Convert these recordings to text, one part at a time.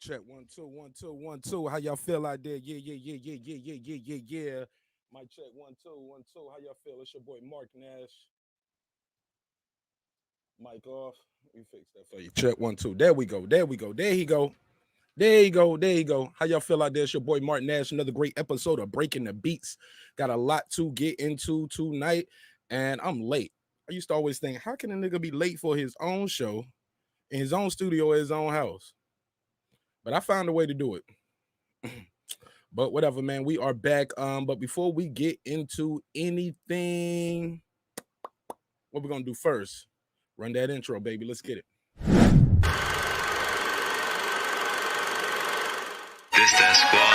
Check 1 2 1 2 1 2. How y'all feel out there? Yeah. Mic check 1 2 1 2. How y'all feel? It's your boy Mark Nash. Mic off. We fix that for you. Check 1 2. There we go. There we go. There he go. There you go. There you go. How y'all feel out there? It's your boy Marvin Nash. Another great episode of Breaking the Beats. Got a lot to get into tonight, and I'm late. I used to always think, how can a nigga be late for his own show in his own studio at his own house? But I found a way to do it. But whatever, man. We are back. But before we get into anything, what we're gonna do first? Run that intro, baby. Let's get it. This that squad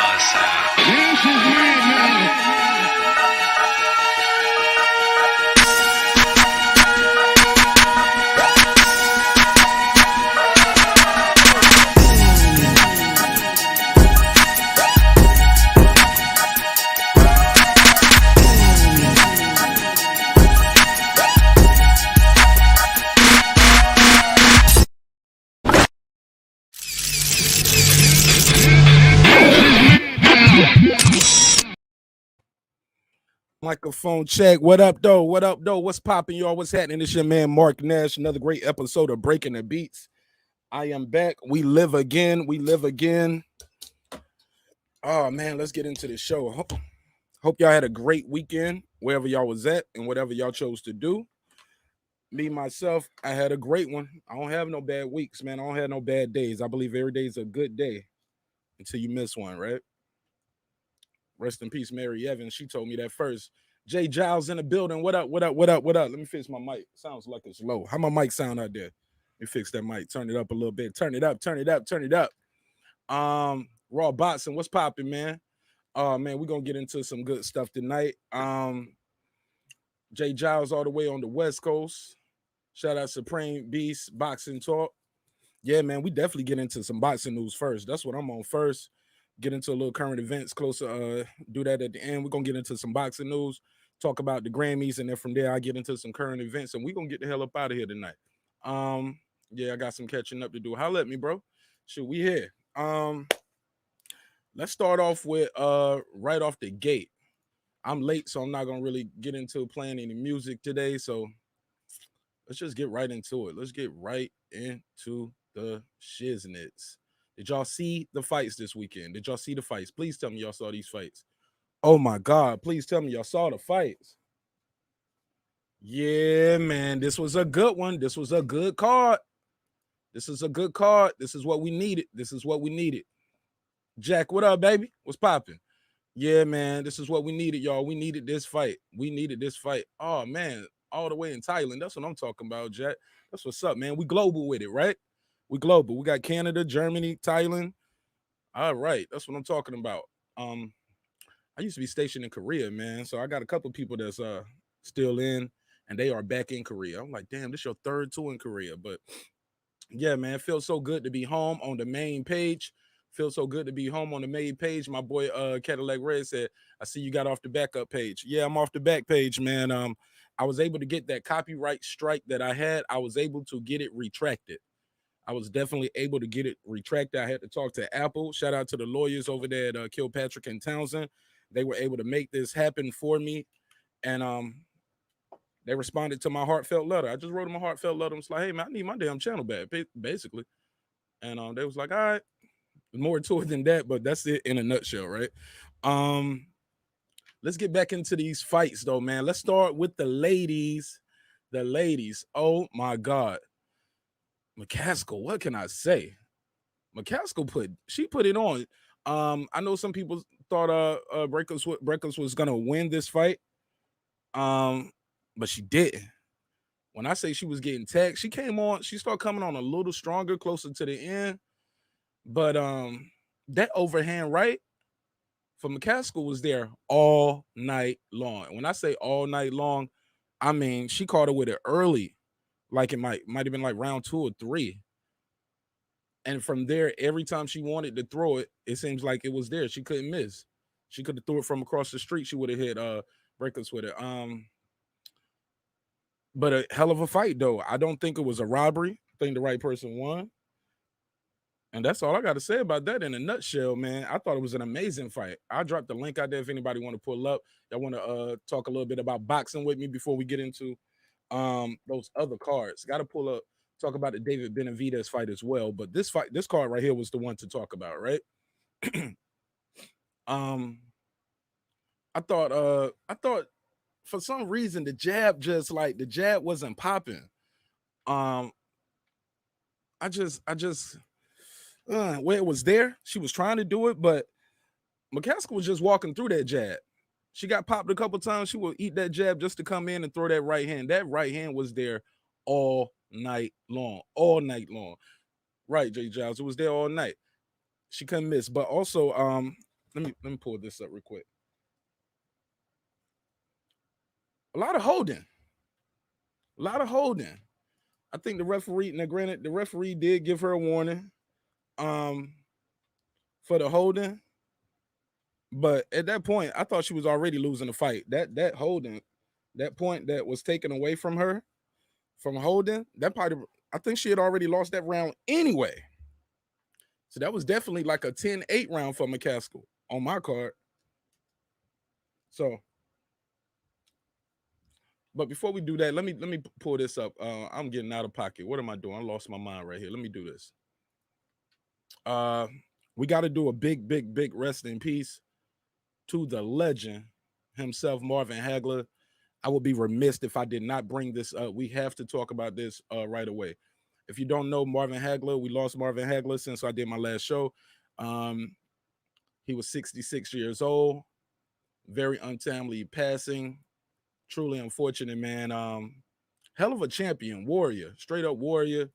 Microphone check. What up, though? What up, though? What's popping, y'all? What's happening? It's your man, Marq Nash. Another great episode of Breaking the Beats. I am back. We live again. We live again. Oh, man, let's get into the show. Hope y'all had a great weekend, wherever y'all was at and whatever y'all chose to do. Me, myself, I had a great one. I don't have no bad weeks, man. I don't have no bad days. I believe every day is a good day until you miss one, right? Rest in peace, Mary Evans. She told me that first. Jay Giles in the building. What up? What up? What up? What up? Let me fix my mic. Sounds like it's low. How my mic sound out there? Let me fix that mic. Turn it up a little bit. Turn it up. Turn it up. Turn it up. Raw Botson, what's popping, man? Man, we're gonna get into some good stuff tonight. Jay Giles all the way on the West Coast. Shout out Supreme Beast Boxing Talk. Yeah, man, we definitely get into some boxing news first. That's what I'm on first. Get into a little current events closer. Do that at the end. We're gonna get into some boxing news, talk about the Grammys, and then from there I get into some current events, and we're gonna get the hell up out of here tonight. Yeah, I got some catching up to do. Holla at me, bro. Shoot, we here. Let's start off with right off the gate. I'm late, so I'm not gonna really get into playing any music today. So let's just get right into it. Let's get right into the shiznits. Did y'all see the fights this weekend? Did y'all see the fights? Please tell me y'all saw these fights. Oh my God, please tell me y'all saw the fights. Yeah, man, this was a good one. This was a good card. This is a good card. This is what we needed. This is what we needed. Jack, what up, baby? What's popping? Yeah, man, this is what we needed, y'all. We needed this fight. We needed this fight. Oh, man, all the way in Thailand. That's what I'm talking about, Jack. That's what's up, man. We global with it, right? We global. We got Canada, Germany, Thailand. All right, that's what I'm talking about. I used to be stationed in Korea, man. So I got a couple people that's still in, and they are back in Korea. I'm like, damn, this your third tour in Korea. But yeah, man, it feels so good to be home on the main page. Feels so good to be home on the main page. My boy Cadillac Red said, I see you got off the backup page. Yeah, I'm off the back page, man. I was able to get that copyright strike that I had. I was able to get it retracted. I was definitely able to get it retracted. I had to talk to Apple. Shout out to the lawyers over there at Kilpatrick and Townsend. They were able to make this happen for me. And they responded to my heartfelt letter. I just wrote them a heartfelt letter. I was like, hey, man, I need my damn channel back, basically. And they was like, all right. More to it than that, but that's it in a nutshell, right? Let's get back into these fights, though, man. Let's start with the ladies. The ladies. Oh, my God. McCaskill, what can I say? McCaskill put it on. I know some people thought Breakers was gonna win this fight, but she didn't. When I say she was getting tagged, she came on. She started coming on a little stronger, closer to the end. But that overhand right for McCaskill was there all night long. And when I say all night long, I mean she caught her with it early, like it might have been like round 2 or 3. And from there, every time she wanted to throw it, it seems like it was there. She couldn't miss. She could have threw it from across the street. She would have hit Breakers with it. But a hell of a fight, though. I don't think it was a robbery. I think the right person won. And that's all I got to say about that in a nutshell, man. I thought it was an amazing fight. I dropped the link out there if anybody want to pull up. Y'all want to talk a little bit about boxing with me before we get into those other cards. Got to pull up, talk about the David Benavidez fight as well. But this fight, this card right here was the one to talk about, right? um, I thought for some reason the jab just like the jab wasn't popping. Um, I just where it was there, she was trying to do it, but McCaskill was just walking through that jab. She got popped a couple times. She would eat that jab just to come in and throw that right hand. That right hand was there all night long, all night long. Right, Jay Giles, it was there all night. She couldn't miss. But also, let me pull this up real quick. A lot of holding, a lot of holding. I think the referee, now granted, the referee did give her a warning, um, for the holding. But at that point, I thought she was already losing the fight. That holding, that point that was taken away from her from holding, that part of I think she had already lost that round anyway. So that was definitely like a 10-8 round for McCaskill on my card. So, but before we do that, let me pull this up. I'm getting out of pocket. What am I doing? I lost my mind right here. Let me do this. Uh, we got to do a big rest in peace to the legend himself, Marvin Hagler. I would be remiss if I did not bring this up. We have to talk about this right away. If you don't know Marvin Hagler, we lost Marvin Hagler since I did my last show. Um, he was 66 years old, very untimely passing. Truly unfortunate, man. Hell of a champion, warrior, straight up warrior.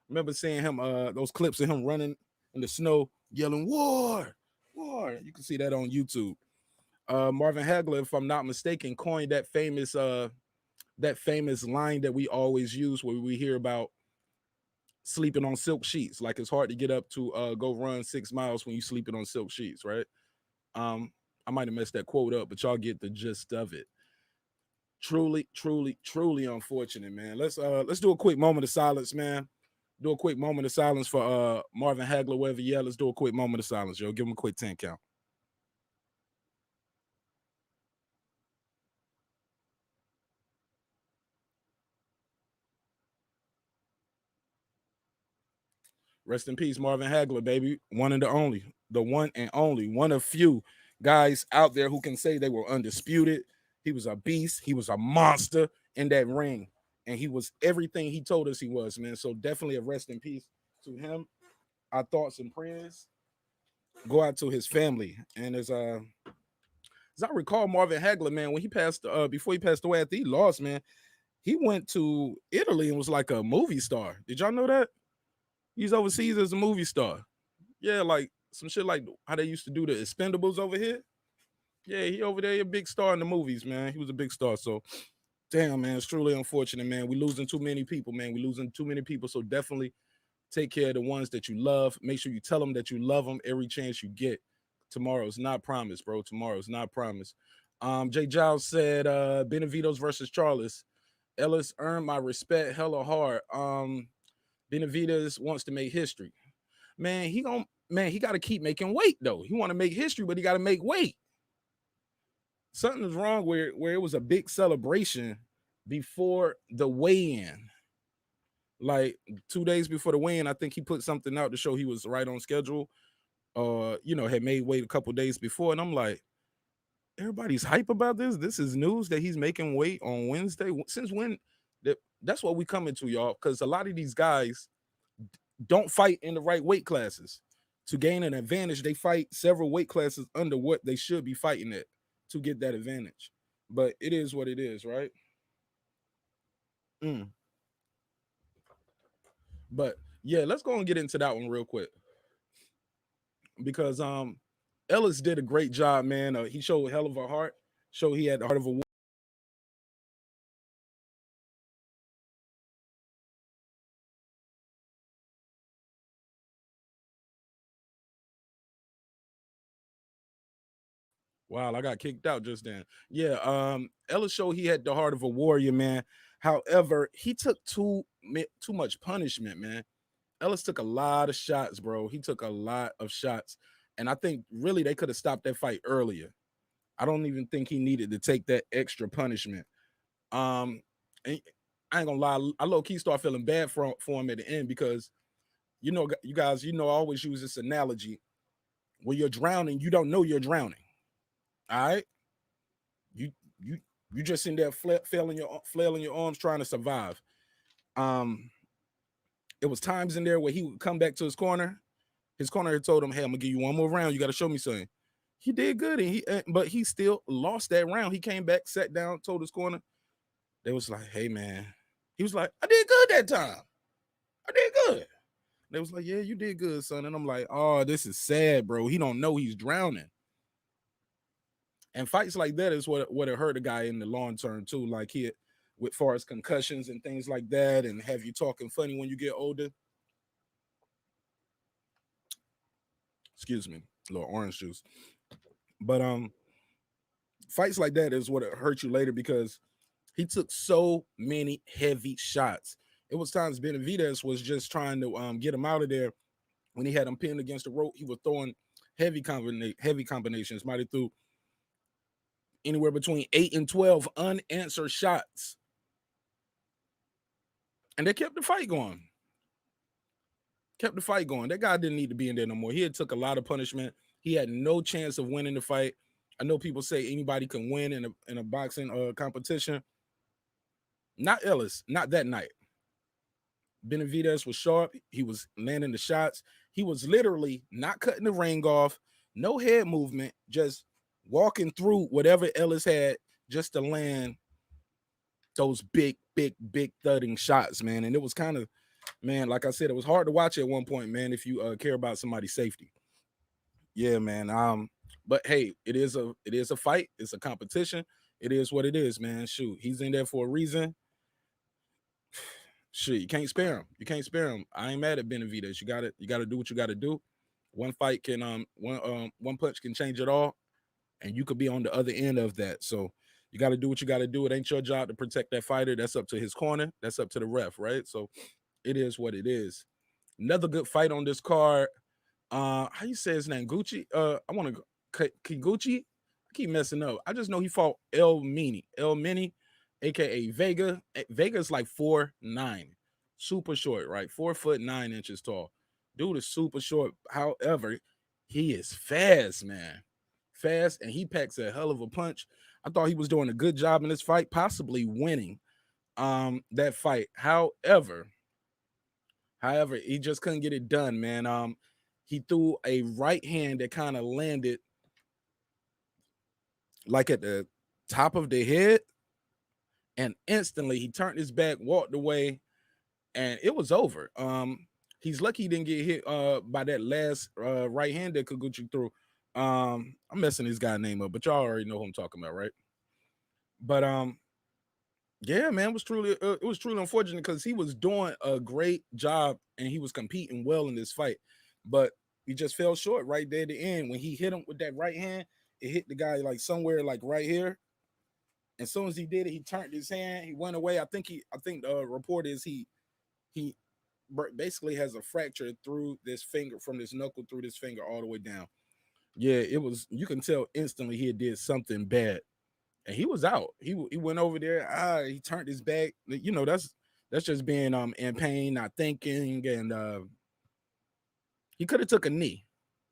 Remember seeing him, those clips of him running in the snow, yelling "War, war." You can see that on YouTube. Marvin Hagler, if I'm not mistaken, coined that famous line that we always use where we hear about sleeping on silk sheets. Like it's hard to get up to go run 6 miles when you sleeping on silk sheets, right? Um, I might have messed that quote up, but y'all get the gist of it. Truly unfortunate, man. Let's do a quick moment of silence, man. Do a quick moment of silence for Marvin Hagler, wherever. Yeah, let's do a quick moment of silence, yo. Give him a quick 10 count. Rest in peace, Marvin Hagler, baby. One and the only, the one and only, one of few guys out there who can say they were undisputed. He was a beast. He was a monster in that ring, and he was everything he told us he was, man. So definitely a rest in peace to him. Our thoughts and prayers go out to his family. And as I recall, Marvin Hagler, man, when he passed, before he passed away after he lost, man, he went to Italy and was like a movie star. Did y'all know that? He's overseas as a movie star. Yeah, like some shit like how they used to do the Expendables over here. Yeah, he over there, a big star in the movies, man. He was a big star. So, damn, man, it's truly unfortunate, man. We losing too many people, man. We losing too many people. So definitely take care of the ones that you love. Make sure you tell them that you love them every chance you get. Tomorrow's not promised, bro. Tomorrow's not promised. Jay Giles said, Benavides versus Charles. Ellis earned my respect hella hard. Benavides wants to make history. Man, he got to keep making weight though. He want to make history, but he got to make weight. Something is wrong where it was a big celebration before the weigh-in. Like 2 days before the weigh-in, I think he put something out to show he was right on schedule. Had made weight a couple days before, and I'm like, everybody's hype about this. This is news that he's making weight on Wednesday. Since when? That's what we come into, y'all. Because a lot of these guys don't fight in the right weight classes. To gain an advantage, they fight several weight classes under what they should be fighting at to get that advantage. But it is what it is, right? Mm. But yeah, let's go and get into that one real quick because Ellis did a great job, man. He showed a hell of a heart. Showed he had the heart of a. Wow, I got kicked out just then. Yeah, Ellis showed he had the heart of a warrior, man. However, he took too much punishment, man. Ellis took a lot of shots, bro. He took a lot of shots. And I think really they could have stopped that fight earlier. I don't even think he needed to take that extra punishment. And I ain't gonna lie, I low key start feeling bad for him at the end because you guys, I always use this analogy. When you're drowning, you don't know you're drowning. All right, you you you just in there flailing your arms trying to survive. Um, it was times in there where he would come back to his corner. His corner had told him, "Hey, I'm gonna give you one more round. You got to show me something." He did good, and but he still lost that round. He came back, sat down, told his corner. They was like, "Hey, man," he was like, "I did good that time. I did good." They was like, "Yeah, you did good, son." And I'm like, "Oh, this is sad, bro. He don't know he's drowning." And fights like that is what it hurt a guy in the long term too. Like he, with far as concussions and things like that, and have you talking funny when you get older. Excuse me, a little orange juice. But fights like that is what it hurt you later because he took so many heavy shots. It was times B.E.A.T.S was just trying to get him out of there. When he had him pinned against the rope, he was throwing heavy combinations. Might have threw anywhere between 8 and 12 unanswered shots. And they kept the fight going. Kept the fight going. That guy didn't need to be in there no more. He had took a lot of punishment. He had no chance of winning the fight. I know people say anybody can win in a boxing competition. Not Ellis, not that night. B.E.A.T.S was sharp. He was landing the shots. He was literally not cutting the ring off. No head movement, just walking through whatever Ellis had just to land those big thudding shots, man. And it was kind of, man, like I said, it was hard to watch at one point, man, if you care about somebody's safety. Yeah, man. But hey, it is a fight. It's a competition. It is what it is, man. Shoot, he's in there for a reason. Shit, you can't spare him. You can't spare him. I ain't mad at B.E.T.S. You gotta do what you gotta do. One fight can one punch can change it all, and you could be on the other end of that. So you gotta do what you gotta do. It ain't your job to protect that fighter. That's up to his corner. That's up to the ref, right? So it is what it is. Another good fight on this card. How you say his name? Gucci. I want to Kiguchi. I keep messing up. I just know he fought El Mini, aka Vega. Vega's like 4'9", super short, right? 4'9" tall. Dude is super short. However, he is fast, man. Fast, and he packs a hell of a punch. I thought he was doing a good job in this fight, possibly winning that fight. However, he just couldn't get it done, man. He threw a right hand that kind of landed like at the top of the head, and instantly he turned his back, walked away, and it was over. He's lucky he didn't get hit by that last right hand that Kikuchi threw. I'm messing this guy's name up, but y'all already know who I'm talking about, right? But yeah, man, it was truly unfortunate because he was doing a great job and he was competing well in this fight, but he just fell short right there at the end when he hit him with that right hand. It hit the guy like somewhere like right here. As soon as he did it, he turned his hand. He went away. I think the report is he basically has a fracture through this finger from this knuckle through this finger all the way down. Yeah, it was. You can tell instantly he did something bad. And he was out. He went over there. He turned his back. That's just being in pain, not thinking, and he could have took a knee.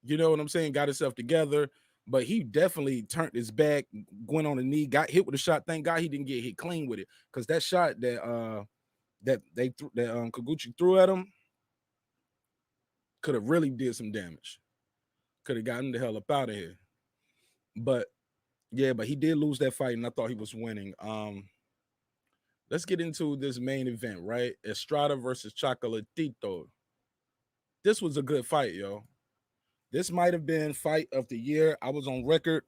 You know what I'm saying? Got himself together, but he definitely turned his back, went on a knee, got hit with a shot. Thank God he didn't get hit clean with it, because that shot that Kikuchi threw at him could have really did some damage. Could have gotten the hell up out of here. But yeah, but he did lose that fight, and I thought he was winning. Let's get into this main event, right? Estrada versus Chocolatito. This was a good fight, yo. This might have been fight of the year. I was on record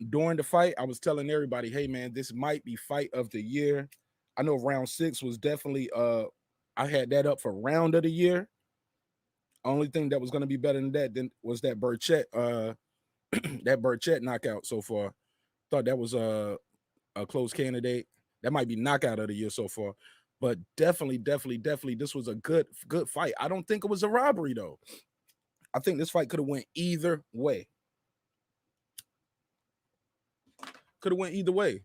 during the fight. I was telling everybody, hey man, this might be fight of the year. I know round 6 was definitely I had that up for round of the year. Only thing that was going to be better than that was that Burchett that Burchett knockout so far. Thought that was a close candidate. That might be knockout of the year so far. But definitely, this was a good fight. I don't think it was a robbery though. I think this fight could have went either way. Could have went either way.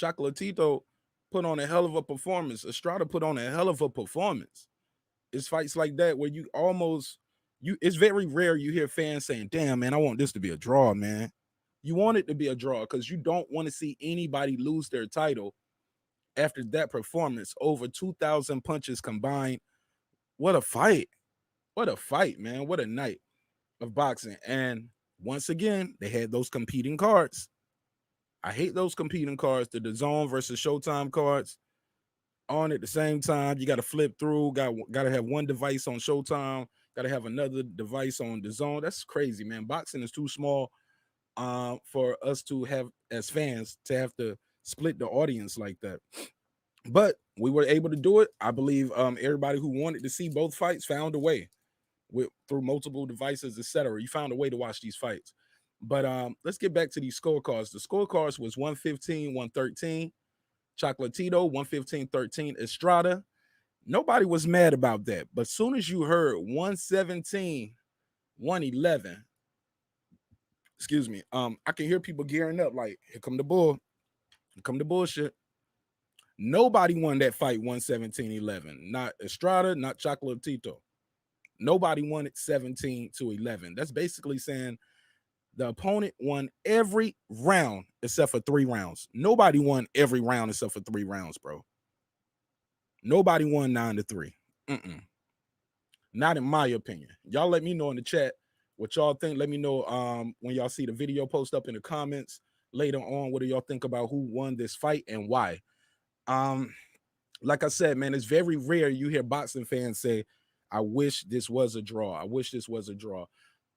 Chocolatito put on a hell of a performance. Estrada put on a hell of a performance. It's fights like that where you almost you. It's very rare you hear fans saying, "Damn, man, I want this to be a draw, man." You want it to be a draw because you don't want to see anybody lose their title after that performance. Over 2,000 punches combined. What a fight! What a fight, man! What a night of boxing. And once again, they had those competing cards. I hate those competing cards, the DAZN versus Showtime cards on at the same time. You got to flip through, got to have one device on Showtime, got to have another device on DAZN. That's crazy, man. Boxing is too small for us to have as fans to have to split the audience like that. But we were able to do it. I believe everybody who wanted to see both fights found a way through multiple devices, etc. You found a way to watch these fights. But let's get back to these scorecards. The scorecards was 115, 113. Chocolatito, 115-13. Estrada. Nobody was mad about that. But as soon as you heard 117, 111, excuse me, I can hear people gearing up like, here come the bull. Here come the bullshit. Nobody won that fight 117-11. Not Estrada, not Chocolatito. Nobody won it 17-11. That's basically saying the opponent won every round except for 3 rounds. Nobody won every round except for 3 rounds, bro. Nobody won 9-3. Not in my opinion. Y'all let me know in the chat what y'all think. Let me know when y'all see the video, post up in the comments later on. What do y'all think about who won this fight and why? Like I said, man, it's very rare you hear boxing fans say, I wish this was a draw. I wish this was a draw.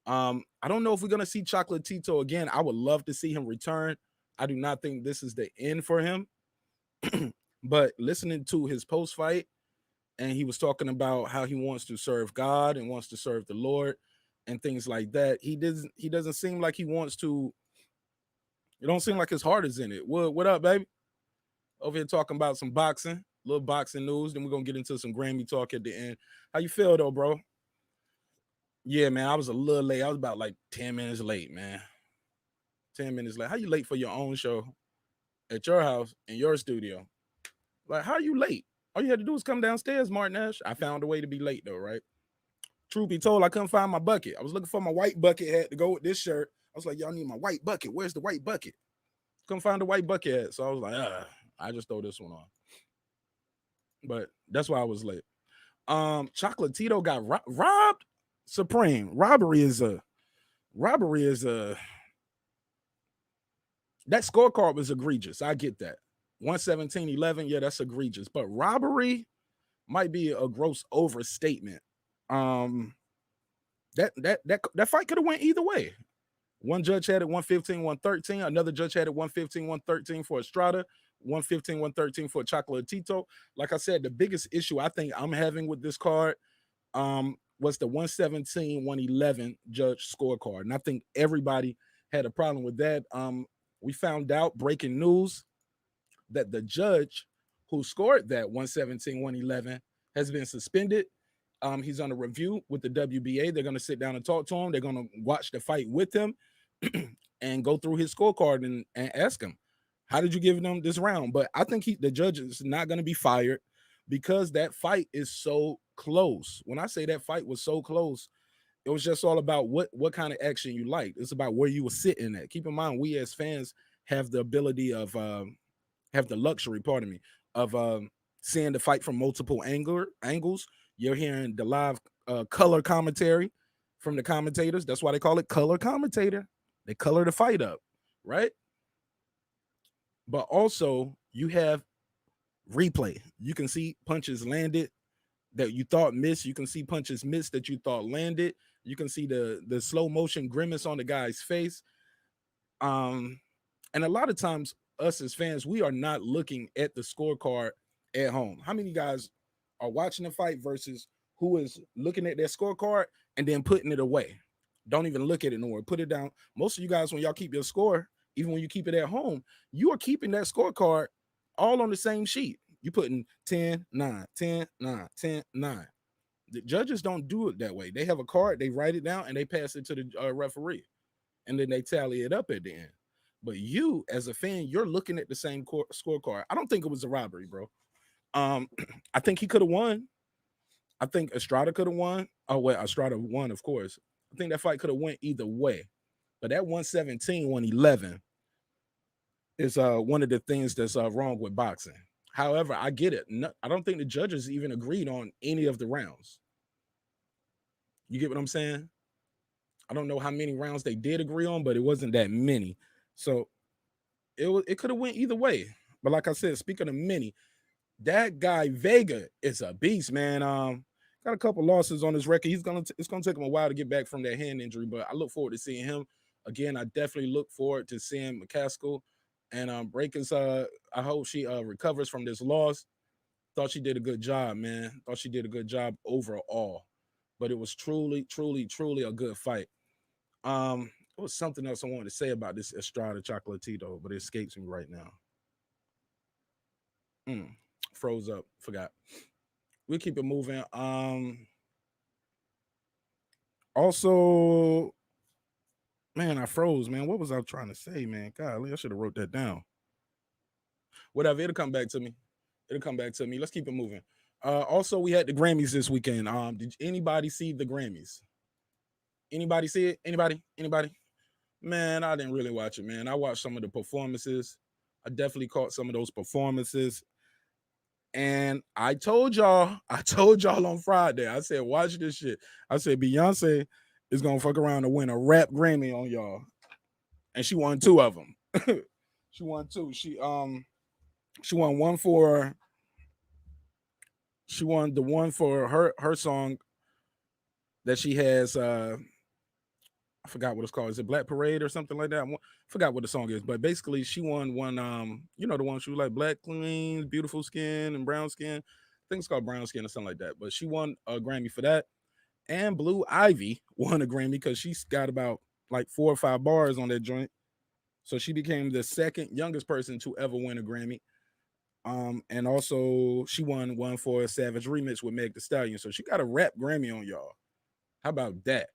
I don't know if we're gonna see Chocolatito again. I would love to see him return. I do not think this is the end for him. But listening to his post-fight, and he was talking about how he wants to serve God and wants to serve the Lord and things like that. He doesn't seem like he wants to. It don't seem like his heart is in it. What up, baby? Over here talking about some boxing, little boxing news. Then we're gonna get into some Grammy talk at the end. How you feel though, bro? Yeah, man, I was a little late. I was about like 10 minutes late, man. 10 minutes late. How you late for your own show at your house in your studio? Like, how are you late? All you had to do was come downstairs, Marq Nash. I found a way to be late though, right? Truth be told, I couldn't find my bucket. I was looking for my white bucket hat to go with this shirt. I was like, y'all need my white bucket. Where's the white bucket? Couldn't find the white bucket hat. So I was like, I just throw this one on. But that's why I was late. Chocolatito got robbed. Supreme. Robbery is a that scorecard was egregious. I get that. 117-11, yeah, that's egregious. But robbery might be a gross overstatement. That fight could have went either way. One judge had it 115, 113. Another judge had it 115, 113 for Estrada, 115, 113 for Chocolatito. Like I said, the biggest issue I think I'm having with this card was the 117, 111 judge scorecard. And I think everybody had a problem with that. We found out, breaking news, that the judge who scored that 117, 111 has been suspended. He's on a review with the WBA. They're going to sit down and talk to him. They're going to watch the fight with him and go through his scorecard and ask him, how did you give them this round? But I think the judge is not going to be fired because that fight is so close. When I say that fight was so close, it was just all about what kind of action you liked. It's about where you were sitting at. Keep in mind, we as fans have the ability of have the luxury, pardon me, of seeing the fight from multiple angles. You're hearing the live color commentary from the commentators. That's why they call it color commentator. They color the fight up, right? But also you have replay. You can see punches landed that you thought missed. You can see punches missed that you thought landed. You can see the slow motion grimace on the guy's face. And a lot of times us as fans, we are not looking at the scorecard at home. How many guys are watching the fight versus who is looking at their scorecard and then putting it away? Don't even look at it no more. Put it down. Most of you guys, when y'all keep your score, even when you keep it at home, you are keeping that scorecard all on the same sheet. You putting 10, 9, 10, 9, 10, 9. The judges don't do it that way. They have a card, they write it down, and they pass it to the referee, and then they tally it up at the end. But you, as a fan, you're looking at the same scorecard. I don't think it was a robbery, bro. I think he could have won. I think Estrada could have won. Oh, well, Estrada won, of course. I think that fight could have went either way. But that 117, 111 is one of the things that's wrong with boxing. However, I get it. No, I don't think the judges even agreed on any of the rounds. You get what I'm saying? I don't know how many rounds they did agree on, but it wasn't that many. So it could have went either way. But like I said, speaking of many, that guy Vega is a beast, man. Got a couple losses on his record. It's gonna take him a while to get back from that hand injury, but I look forward to seeing him again. I definitely look forward to seeing McCaskill and Breakin's. I hope she recovers from this loss. Thought she did a good job, man. Thought she did a good job overall, but it was truly, truly, truly a good fight. There was something else I wanted to say about this Estrada Chocolatito, but it escapes me right now. Froze up, forgot. We'll keep it moving. Also, man, I froze, man. What was I trying to say, man? Golly, I should have wrote that down. Whatever, it'll come back to me. It'll come back to me. Let's keep it moving. Also, we had the Grammys this weekend. Did anybody see the Grammys? Anybody see it? Anybody? Anybody? Man, I didn't really watch it, man. I watched some of the performances. I definitely caught some of those performances. And I told y'all on Friday, I said, watch this shit. I said, Beyonce is gonna fuck around and win a rap Grammy on y'all. And she won two of them. She won two. She won one for she won the one for her song that she has I forgot what it's called. Is it Black Parade or something like that? I forgot what the song is, but basically she won one. You know the one she was like black queens, beautiful skin, and brown skin. I think it's called brown skin or something like that. But she won a Grammy for that, and Blue Ivy won a Grammy because she's got about like 4 or 5 bars on that joint. So she became the second youngest person to ever win a Grammy. And also she won one for a Savage remix with Meg Thee Stallion. So she got a rap Grammy on y'all. How about that?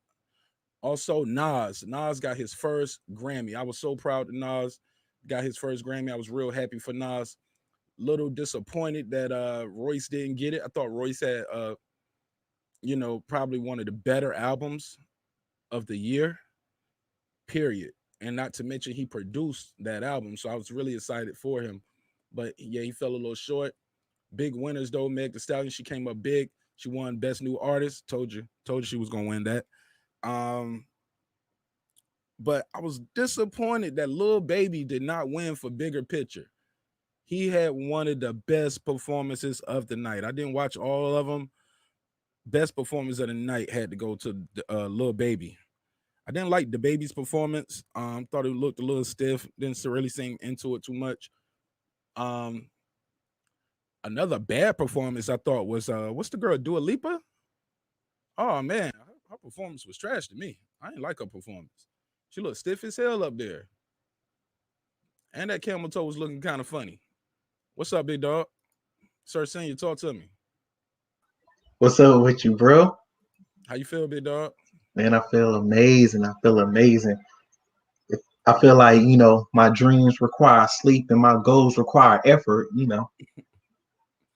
Also, Nas got his first Grammy. I was so proud that Nas got his first Grammy. I was real happy for Nas. Little disappointed that Royce didn't get it. I thought Royce had probably one of the better albums of the year, period. And not to mention he produced that album. So I was really excited for him. But yeah, he fell a little short. Big winners though, Meg Thee Stallion. She came up big. She won Best New Artist. Told you she was gonna win that. But I was disappointed that Lil Baby did not win for Bigger Picture. He had one of the best performances of the night. I didn't watch all of them. Best performance of the night had to go to Lil Baby. I didn't like the Baby's performance. Thought it looked a little stiff. Didn't really seem into it too much. Another bad performance I thought was what's the girl, Dua Lipa? Oh man, her performance was trash to me. I didn't like her performance. She looked stiff as hell up there. And that camel toe was looking kind of funny. What's up, big dog? Sir Senior, talk to me. What's up with you, bro? How you feel, big dog? Man, I feel amazing. I feel amazing. I feel like, my dreams require sleep and my goals require effort,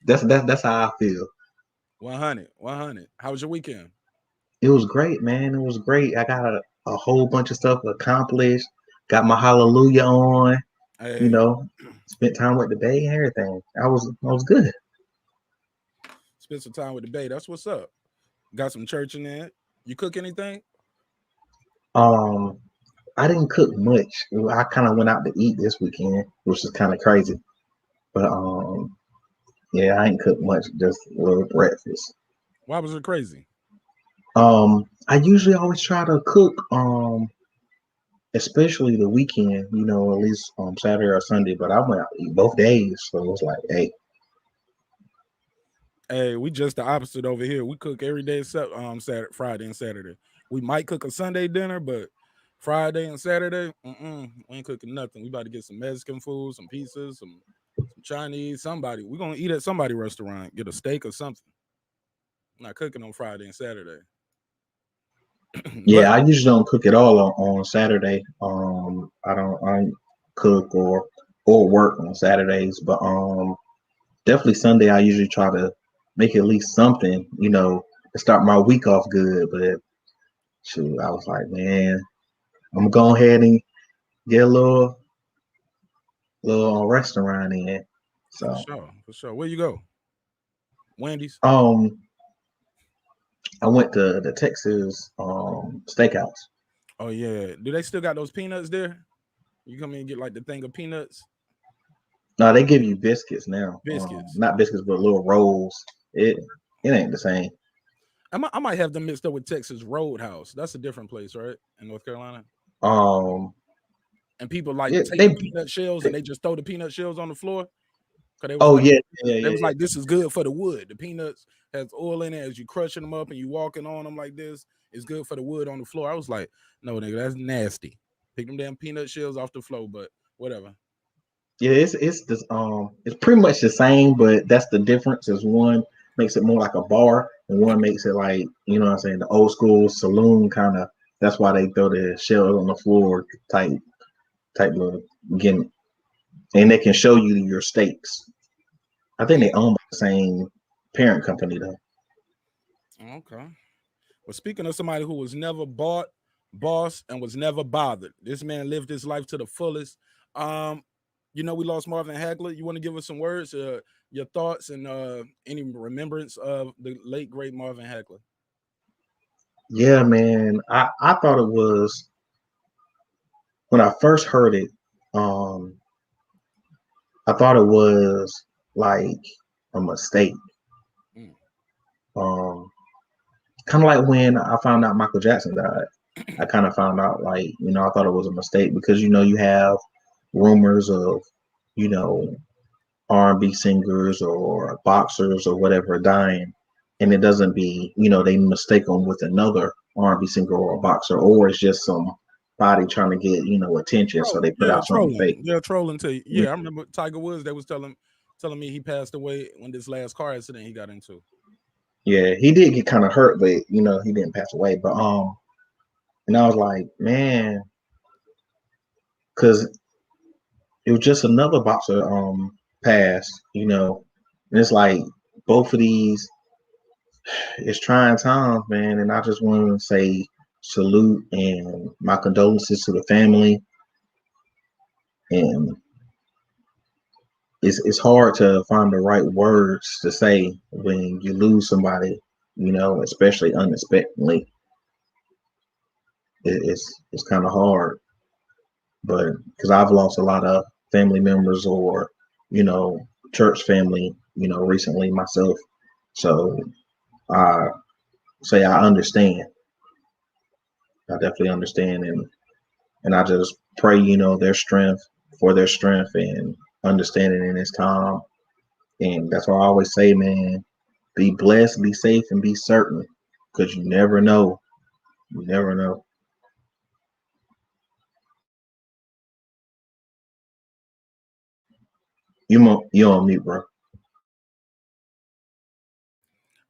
That's how I feel. 100, 100. How was your weekend? It was great, man. It was great. I got a whole bunch of stuff accomplished. Got my hallelujah on, you Hey, know, spent time with the bay and everything. I was good. spend some time with the babe. That's what's up. Got some church in there. You cook anything? Um, I didn't cook much. I kind of went out to eat this weekend, which is kind of crazy. But yeah, I ain't cooked much, just a little breakfast. Why was it crazy? I usually always try to cook, especially the weekend, at least Saturday or Sunday. But I went out to eat both days, so it was like, hey, Hey, we just the opposite over here. We cook every day except Saturday, Friday, and Saturday. We might cook a Sunday dinner, but Friday and Saturday, we ain't cooking nothing. We about to get some Mexican food, some pizzas, some Chinese, somebody. We're gonna eat at somebody restaurant, get a steak or something. I'm not cooking on Friday and Saturday. But Yeah, I usually don't cook at all on Saturday. I don't cook or work on Saturdays, but definitely Sunday I usually try to make at least something, to start my week off good. But shoot, I was like, man, I'm gonna go ahead and get a little restaurant in. for So sure, for sure. Where you go? Wendy's. um I went to the Texas steakhouse. Oh yeah. Do they still got those peanuts there? You come in and get like the thing of peanuts, No, they give you biscuits now. biscuits. Not biscuits, but little rolls. It ain't the same. I might have them mixed up with Texas Roadhouse. That's a different place, right? In North Carolina. Um, And people like yeah, take the peanut shells and they just throw the peanut shells on the floor. Cause oh yeah, yeah, they yeah, was yeah. like, this is good for the wood. The peanuts has oil in it as you crushing them up and you walking on them like this. It's good for the wood on the floor. I was like, no, nigga, that's nasty. Pick them damn peanut shells off the floor, but whatever. Yeah, it's pretty much the same, but that's the difference. Is one makes it more like a bar, and one makes it like what I'm saying, the old school saloon kind of. That's why they throw the shells on the floor type little gimmick, and they can show you your steaks. I think they own by the same parent company though. Okay. Well, speaking of somebody who was never bought, boss, and was never bothered, this man lived his life to the fullest. Um, we lost Marvin Hagler. You want to give us some words, your thoughts, and any remembrance of the late great Marvin Hagler? Yeah, man. I thought it was when I first heard it. Um, I thought it was like a mistake. Mm. Um, Kind of like when I found out Michael Jackson died. I kind of found out like I thought it was a mistake because you have rumors of you know R&B singers or boxers or whatever dying, and it doesn't be they mistake them with another R&B singer or a boxer, or it's just somebody trying to get attention, so they put Yeah, out something trolling. fake. Yeah, trolling to you. Yeah, Yeah, I remember Tiger Woods. They was telling me he passed away when this last car accident he got into. yeah, he did get kind of hurt, but he didn't pass away. But and I was like, man, because it was just another boxer passed, and it's like both of these it's trying times, man, and I just want to say salute and my condolences to the family. And it's hard to find the right words to say when you lose somebody, especially unexpectedly. It's kind of hard, but because I've lost a lot of family members or you know church family, recently myself. So I say I understand. I definitely understand, and I just pray, their strength and understanding in this time. And that's why I always say, man, be blessed, be safe, and be certain, because you never know. You never know. You on mute, bro.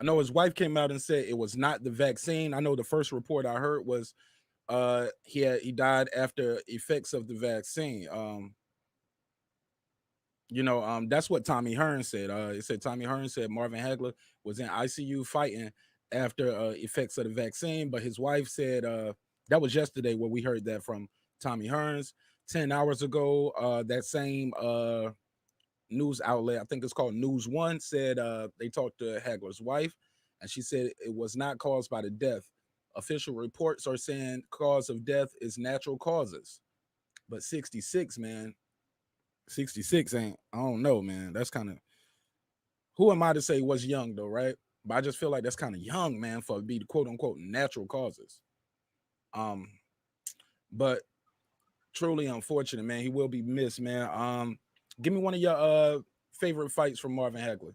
I know his wife came out and said it was not the vaccine. I know the first report I heard was he died after effects of the vaccine. That's what Tommy Hearn said. It said Tommy Hearn said Marvin Hagler was in ICU fighting after effects of the vaccine, but his wife said that was yesterday where we heard that from Tommy Hearns. 10 hours ago, that same news outlet, I think it's called News One, said they talked to Hagler's wife, and she said it was not caused by the death. Official reports are saying cause of death is natural causes, but 66, man, 66 ain't. I don't know, man. That's kind of who am I to say was young though, right? But I just feel like that's kind of young, man, for be quote unquote natural causes. Um, but truly unfortunate, man. He will be missed, man. Give me one of your favorite fights from Marvin Hagler.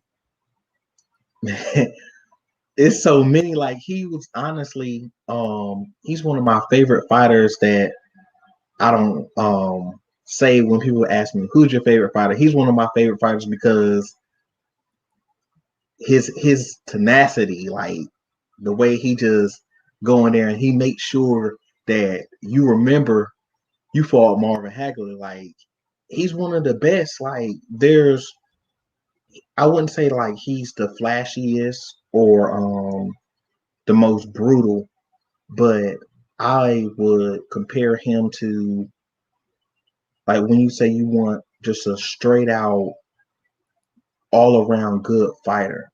It's so many. Like he was he's one of my favorite fighters that I don't say when people ask me who's your favorite fighter, he's one of my favorite fighters because his tenacity, like the way he just go in there and he makes sure that you remember you fought Marvin Hagler. Like he's one of the best. Like I wouldn't say like he's the flashiest or the most brutal, but I would compare him to like when you say you want just a straight out all around good fighter.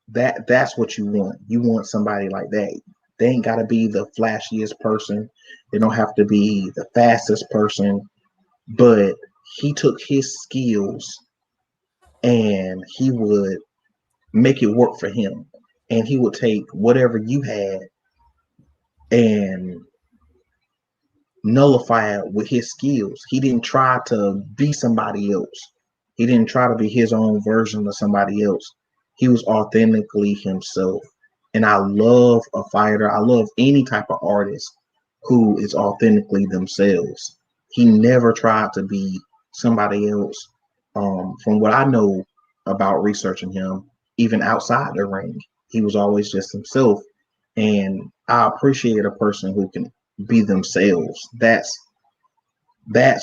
That's what you want. You want somebody like that. They ain't gotta be the flashiest person. They don't have to be the fastest person, but he took his skills and he would make it work for him. And he would take whatever you had and nullify it with his skills. He didn't try to be somebody else. He didn't try to be his own version of somebody else. He was authentically himself. And I love a fighter. I love any type of artist who is authentically themselves. He never tried to be somebody else. From what I know about researching him, even outside the ring, he was always just himself. And I appreciate a person who can be themselves. That's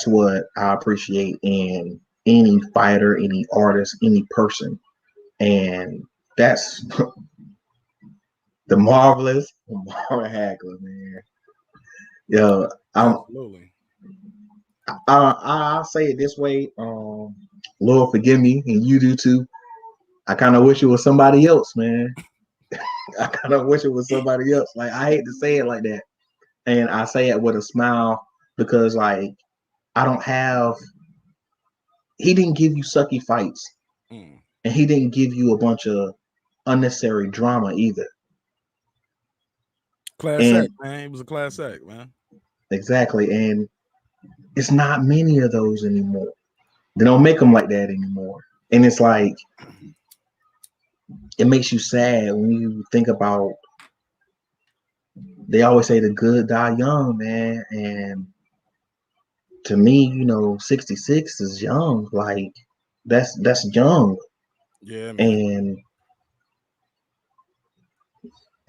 what I appreciate in any fighter, any artist, any person. And that's the marvelous Marvin Hagler, man. Yo, Absolutely. I'll say it this way. Lord forgive me, and you do too. I kind of wish it was somebody else, man. I kind of wish it was somebody else. Like I hate to say it like that, and I say it with a smile because, like, I don't have. He didn't give you sucky fights, and he didn't give you a bunch of unnecessary drama either. Class act, man. He was a class act, man. Exactly, and it's not many of those anymore. They don't make them like that anymore, and it's like it makes you sad when you think about. They always say the good die young, man, and to me, 66 is young. Like that's young, Yeah, man. and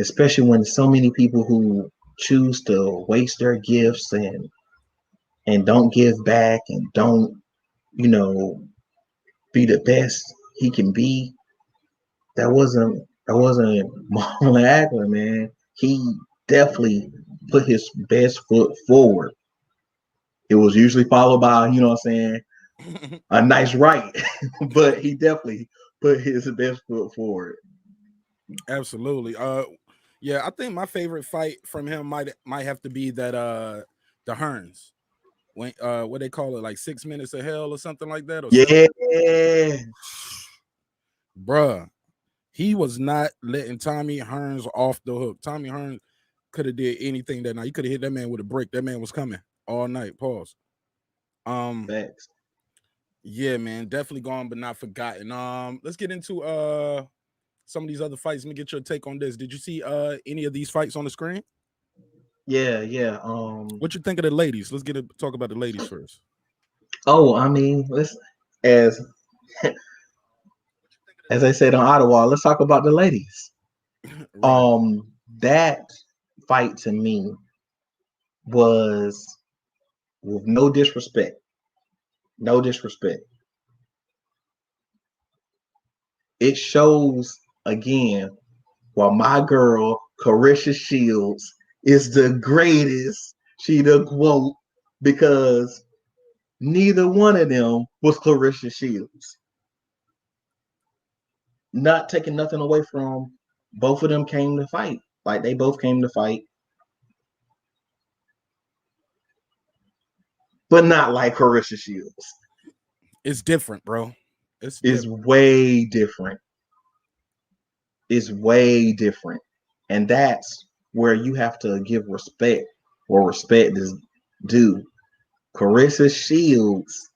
especially when so many people who choose to waste their gifts and don't give back and don't be the best he can be. That wasn't Marlon Hagler, man. He definitely put his best foot forward. It was usually followed by, a nice right, but he definitely put his best foot forward. Absolutely. Yeah, I think my favorite fight from him might have to be that the Hearns. When what they call it, like 6 minutes of hell or something like that, or Yeah. bruh. He was not letting Tommy Hearns off the hook. Tommy Hearns could have did anything that night. He could have hit that man with a brick. That man was coming all night. Pause. Thanks. Yeah, man, definitely gone but not forgotten. Let's get into some of these other fights. Let me get your take on this. Did you see any of these fights on the screen? Yeah. What you think of the ladies? Let's talk about the ladies first. Oh, I mean, let's as as I said on Ottawa, let's talk about the ladies. Right. That fight to me was, with no disrespect, it shows again why my girl Carissa Shields is the greatest. She the quote because neither one of them was Clarissa Shields. Not taking nothing away from both of them came to fight. Like they both came to fight. But not like Carissa Shields. It's different, bro. It's way different. It's way different. And that's where you have to give respect where respect is due. Carissa Shields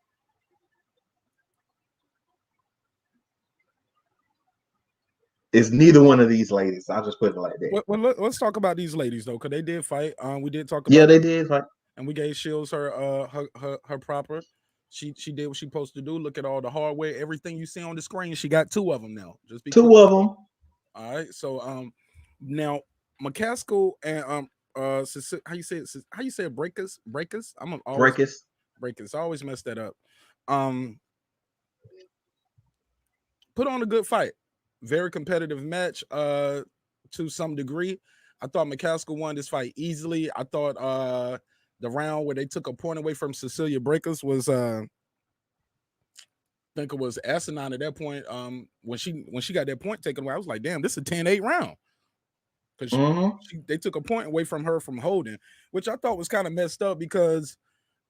is neither one of these ladies. I'll just put it like that. Well, let's talk about these ladies though, because they did fight. We did talk about. Yeah, they did fight. and we gave Shields her proper. She did what she supposed to do. Look at all the hardware, everything you see on the screen. She got two of them now. Just be clear. Two of them. All right. So now McCaskill and how you say it? How you say it? Breakers. I'm always Breakers. breakers. I always mess that up. Um, put on a good fight. Very competitive match. To some degree, I thought McCaskill won this fight easily. I thought the round where they took a point away from Cecilia Breakers was I think it was asinine at that point. When she got that point taken away, I was like, damn, this is a 10-8 round. Because Mm-hmm. they took a point away from her from holding, which I thought was kind of messed up because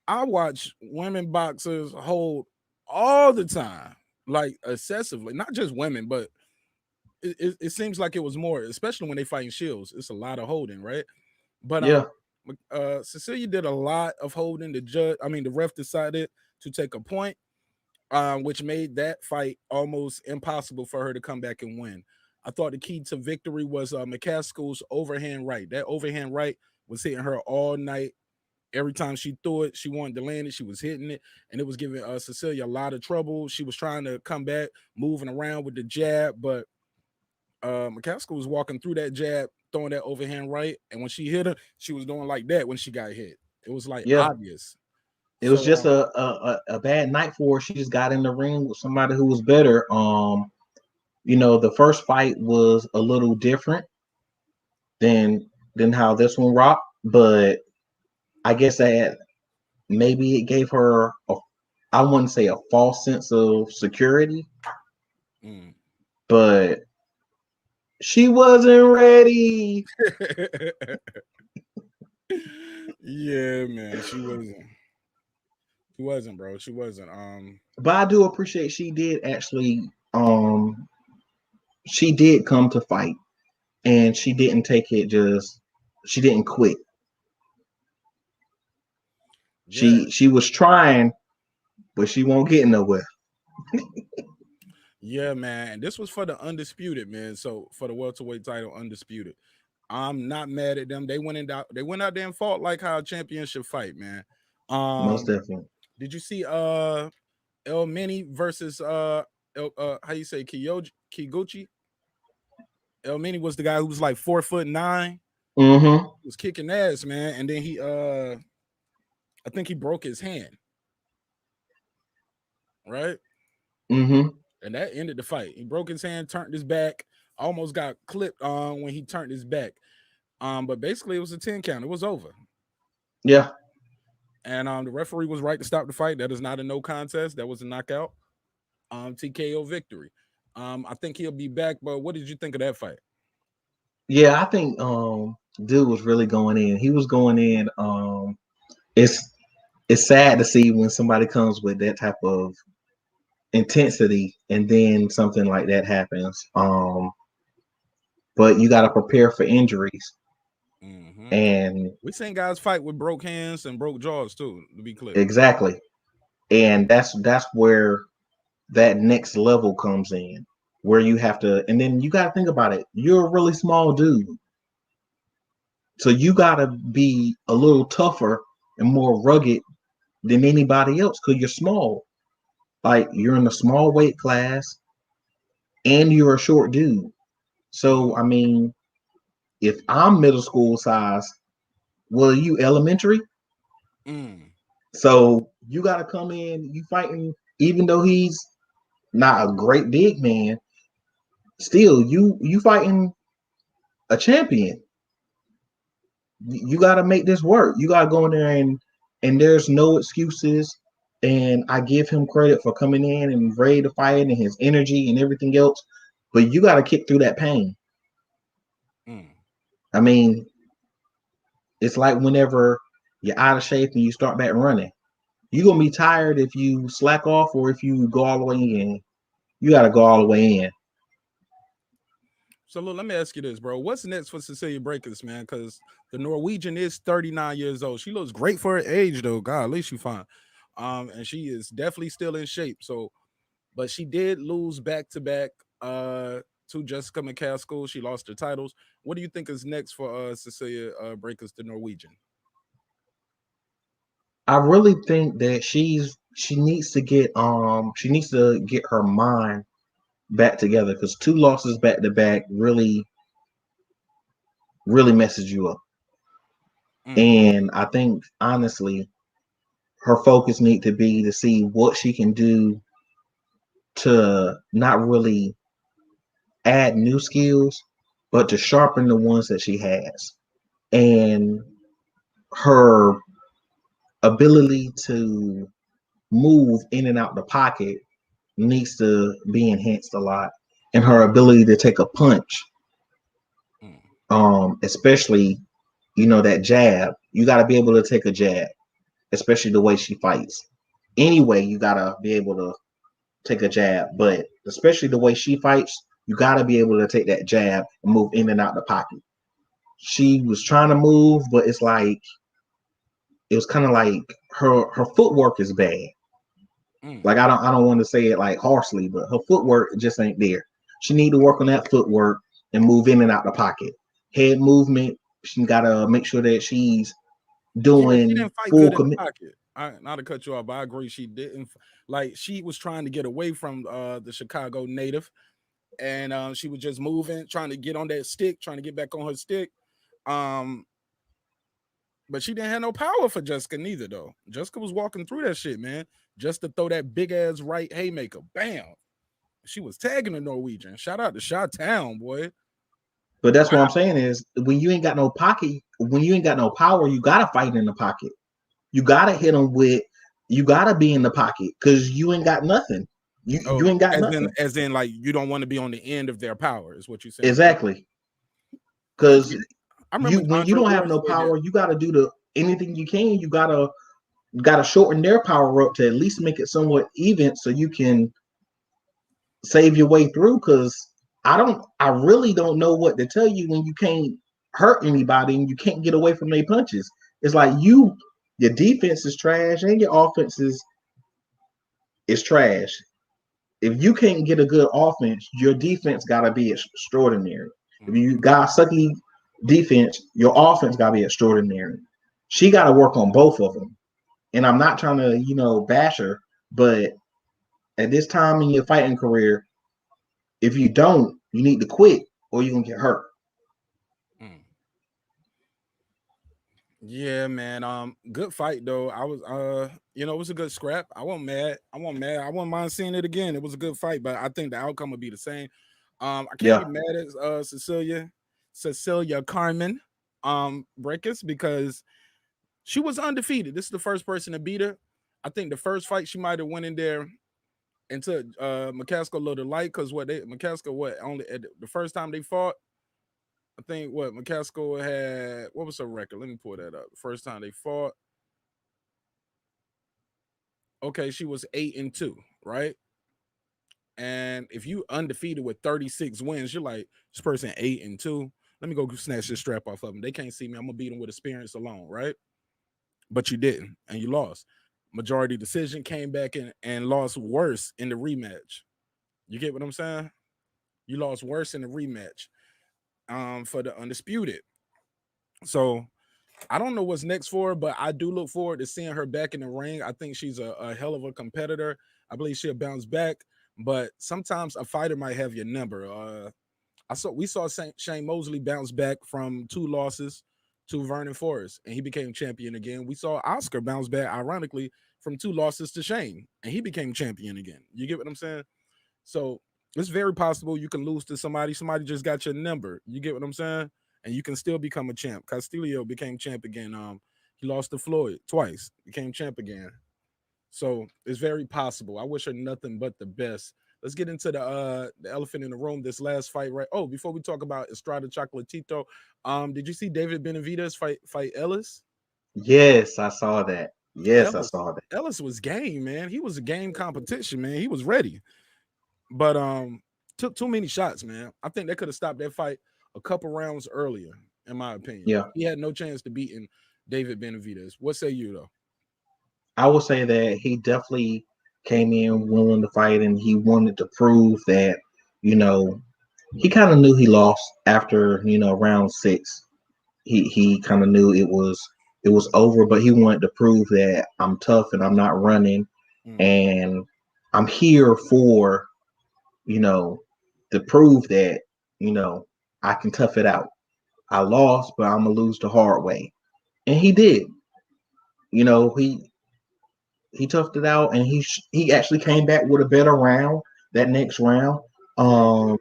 I watch women boxers hold all the time, like excessively. Not just women, but it seems like it was more, especially when they fighting Shields. It's a lot of holding, right? But Yeah. Cecilia did a lot of holding. The ref decided to take a point, which made that fight almost impossible for her to come back and win. I thought the key to victory was McCaskill's overhand right. That overhand right was hitting her all night. Every time she threw it, she wanted to land it. She was hitting it, and it was giving Cecilia a lot of trouble. She was trying to come back, moving around with the jab, but McCaskill was walking through that jab, throwing that overhand right, and when she hit her, she was doing like that when she got hit. It was like Yeah. obvious. It was So just a bad night for her. She just got in the ring with somebody who was better. The first fight was a little different than how this one rocked, but I guess that maybe it gave her I wouldn't say a false sense of security, mm. but she wasn't ready. Yeah, man, she wasn't. She wasn't, bro. She wasn't. But I do appreciate she did come to fight and she didn't take it she didn't quit. Yeah, She was trying, but she won't get nowhere. yeah, man. And this was for the undisputed, man. So for the welterweight title, undisputed. I'm not mad at them. They went out there and fought like how a champion should fight, man. Most Um, definitely. did you see El Mini versus how you say Kiguchi? El Mini was the guy who was like 4'9", Mm-hmm. was kicking ass, man. And then I think he broke his hand, right? Mm-hmm. And that ended the fight. He broke his hand, turned his back, almost got clipped on when he turned his back. But basically it was a 10 count. It was over. Yeah. And the referee was right to stop the fight. That is not a no contest. That was a knockout. TKO victory. I think he'll be back, but what did you think of that fight? Yeah, I think dude was really going in. He was going in. It's it's sad to see when somebody comes with that type of intensity and then something like that happens. But you got to prepare for injuries. Mm-hmm. And We seen guys fight with broke hands and broke jaws too, to be clear. exactly. And that's where that next level comes in, where you have to, and then you got to think about it. You're a really small dude, so you got to be a little tougher and more rugged than anybody else because you're small. Like you're in a small weight class and you're a short dude. So I mean, if I'm middle school size, well, you elementary. Mm. So you got to come in. You fighting, even though he's not a great big man. Still, you fighting a champion. You got to make this work. You got to go in there and there's no excuses. And I give him credit for coming in and ready to fight and his energy and everything else. But you got to kick through that pain. Mm. I mean, it's like whenever you're out of shape and you start back running, you're gonna be tired if you slack off or if you go all the way in. You got to go all the way in. So look, let me ask you this, bro. What's next for Cecilia Breakers, man? Because the Norwegian is 39 years old. She looks great for her age, though. God, at least she fine. And she is definitely still in shape. So, but she did lose back to back to Jessica McCaskill. She lost her titles. What do you think is next for Cecilia Breakers, the Norwegian? I really think that she needs to get her mind back together, because 2 losses back to back really messes you up. And I think honestly, her focus need to be to see what she can do to not really add new skills, but to sharpen the ones that she has. And her ability to move in and out the pocket needs to be enhanced a lot. And her ability to take a punch, especially, that jab, you got to be able to take a jab, especially the way she fights. Anyway, you got to be able to take a jab, but especially the way she fights, you got to be able to take that jab and move in and out the pocket. She was trying to move, but it's like, it was kind of like her footwork is bad. Like, I don't want to say it like harshly, but her footwork just ain't there. She need to work on that footwork and move in and out the pocket. Head movement, she got to make sure that she's doing she didn't fight full good in the commit. pocket. Not to cut you off, but I agree she didn't. Like, she was trying to get away from the Chicago native, and she was just moving, trying to get on that stick, trying to get back on her stick. But she didn't have no power for Jessica neither, though. Jessica was walking through that shit, man, just to throw that big ass right haymaker. Bam. She was tagging the Norwegian. Shout out to Shot Town, boy. But that's what I'm saying is, when you ain't got no pocket, when you ain't got no power, you gotta fight in the pocket. You gotta hit them with. You gotta be in the pocket because you ain't got nothing. You ain't got nothing. As in, like, you don't want to be on the end of their power, is what you're saying. Exactly. Because when you don't have no power, you gotta do anything you can. You gotta shorten their power up to at least make it somewhat even, so you can save your way through. Because I really don't know what to tell you when you can't hurt anybody and you can't get away from their punches. It's like your defense is trash and your offense is trash. If you can't get a good offense, your defense gotta be extraordinary. If you got sucky defense, your offense gotta be extraordinary. She gotta work on both of them. And I'm not trying to, bash her, but at this time in your fighting career, if you don't, you need to quit or you're gonna get hurt. Yeah, man. Good fight though. I was it was a good scrap. I wasn't mad. I wouldn't mind seeing it again. It was a good fight, but I think the outcome would be the same. I can't be mad at Cecilia Carmen Breakins, because she was undefeated. This is the first person to beat her. I think the first fight she might have went in there and took McCaskill a little light, because only at the first time they fought, I think McCaskill had, what was her record? Let me pull that up. First time they fought. Okay, she was 8-2, right? And if you undefeated with 36 wins, you're like, this person 8-2. Let me go snatch this strap off of them. They can't see me. I'm gonna beat them with experience alone, right? But you didn't, and you lost. Majority decision, came back and lost worse in the rematch. You get what I'm saying? You lost worse in the rematch for the undisputed. So I don't know what's next for her, but I do look forward to seeing her back in the ring. I think she's a hell of a competitor. I believe she'll bounce back, but sometimes a fighter might have your number. We saw Shane Mosley bounce back from 2 losses to Vernon Forrest, and he became champion again. We saw Oscar bounce back, ironically, from 2 losses to Shane, and he became champion again. You get what I'm saying? So it's very possible you can lose to somebody. Somebody just got your number. You get what I'm saying? And you can still become a champ. Castillo became champ again. He lost to Floyd twice, became champ again. So it's very possible. I wish her nothing but the best. Let's get into the elephant in the room. This last fight, right? Oh, before we talk about Estrada Chocolatito, did you see David Benavidez fight Ellis? Yes, I saw that. Yes, I saw that. Ellis was game, man. He was a game competition, man. He was ready, but took too many shots, man. I think they could have stopped that fight a couple rounds earlier, in my opinion. Yeah, he had no chance to beating David Benavidez. What say you, though? I would say that he definitely came in willing to fight, and he wanted to prove that, he kind of knew he lost after, round 6. He kind of knew it was it was over, but he wanted to prove that I'm tough and I'm not running, Mm. and I'm here for, to prove that, I can tough it out. I lost, but I'm gonna lose the hard way, and he did. He toughed it out, and he actually came back with a better round that next round. But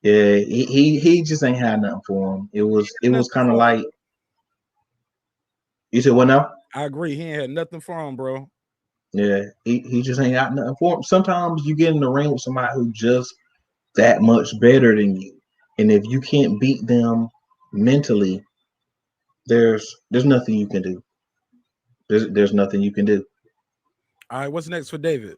yeah, he just ain't had nothing for him. It was Nothing kind of for him. like, you said what now? I agree. He ain't had nothing for him, bro. Yeah, he just ain't got nothing for him. Sometimes you get in the ring with somebody who just that much better than you, and if you can't beat them mentally, there's nothing you can do. There's nothing you can do. All right, what's next for David?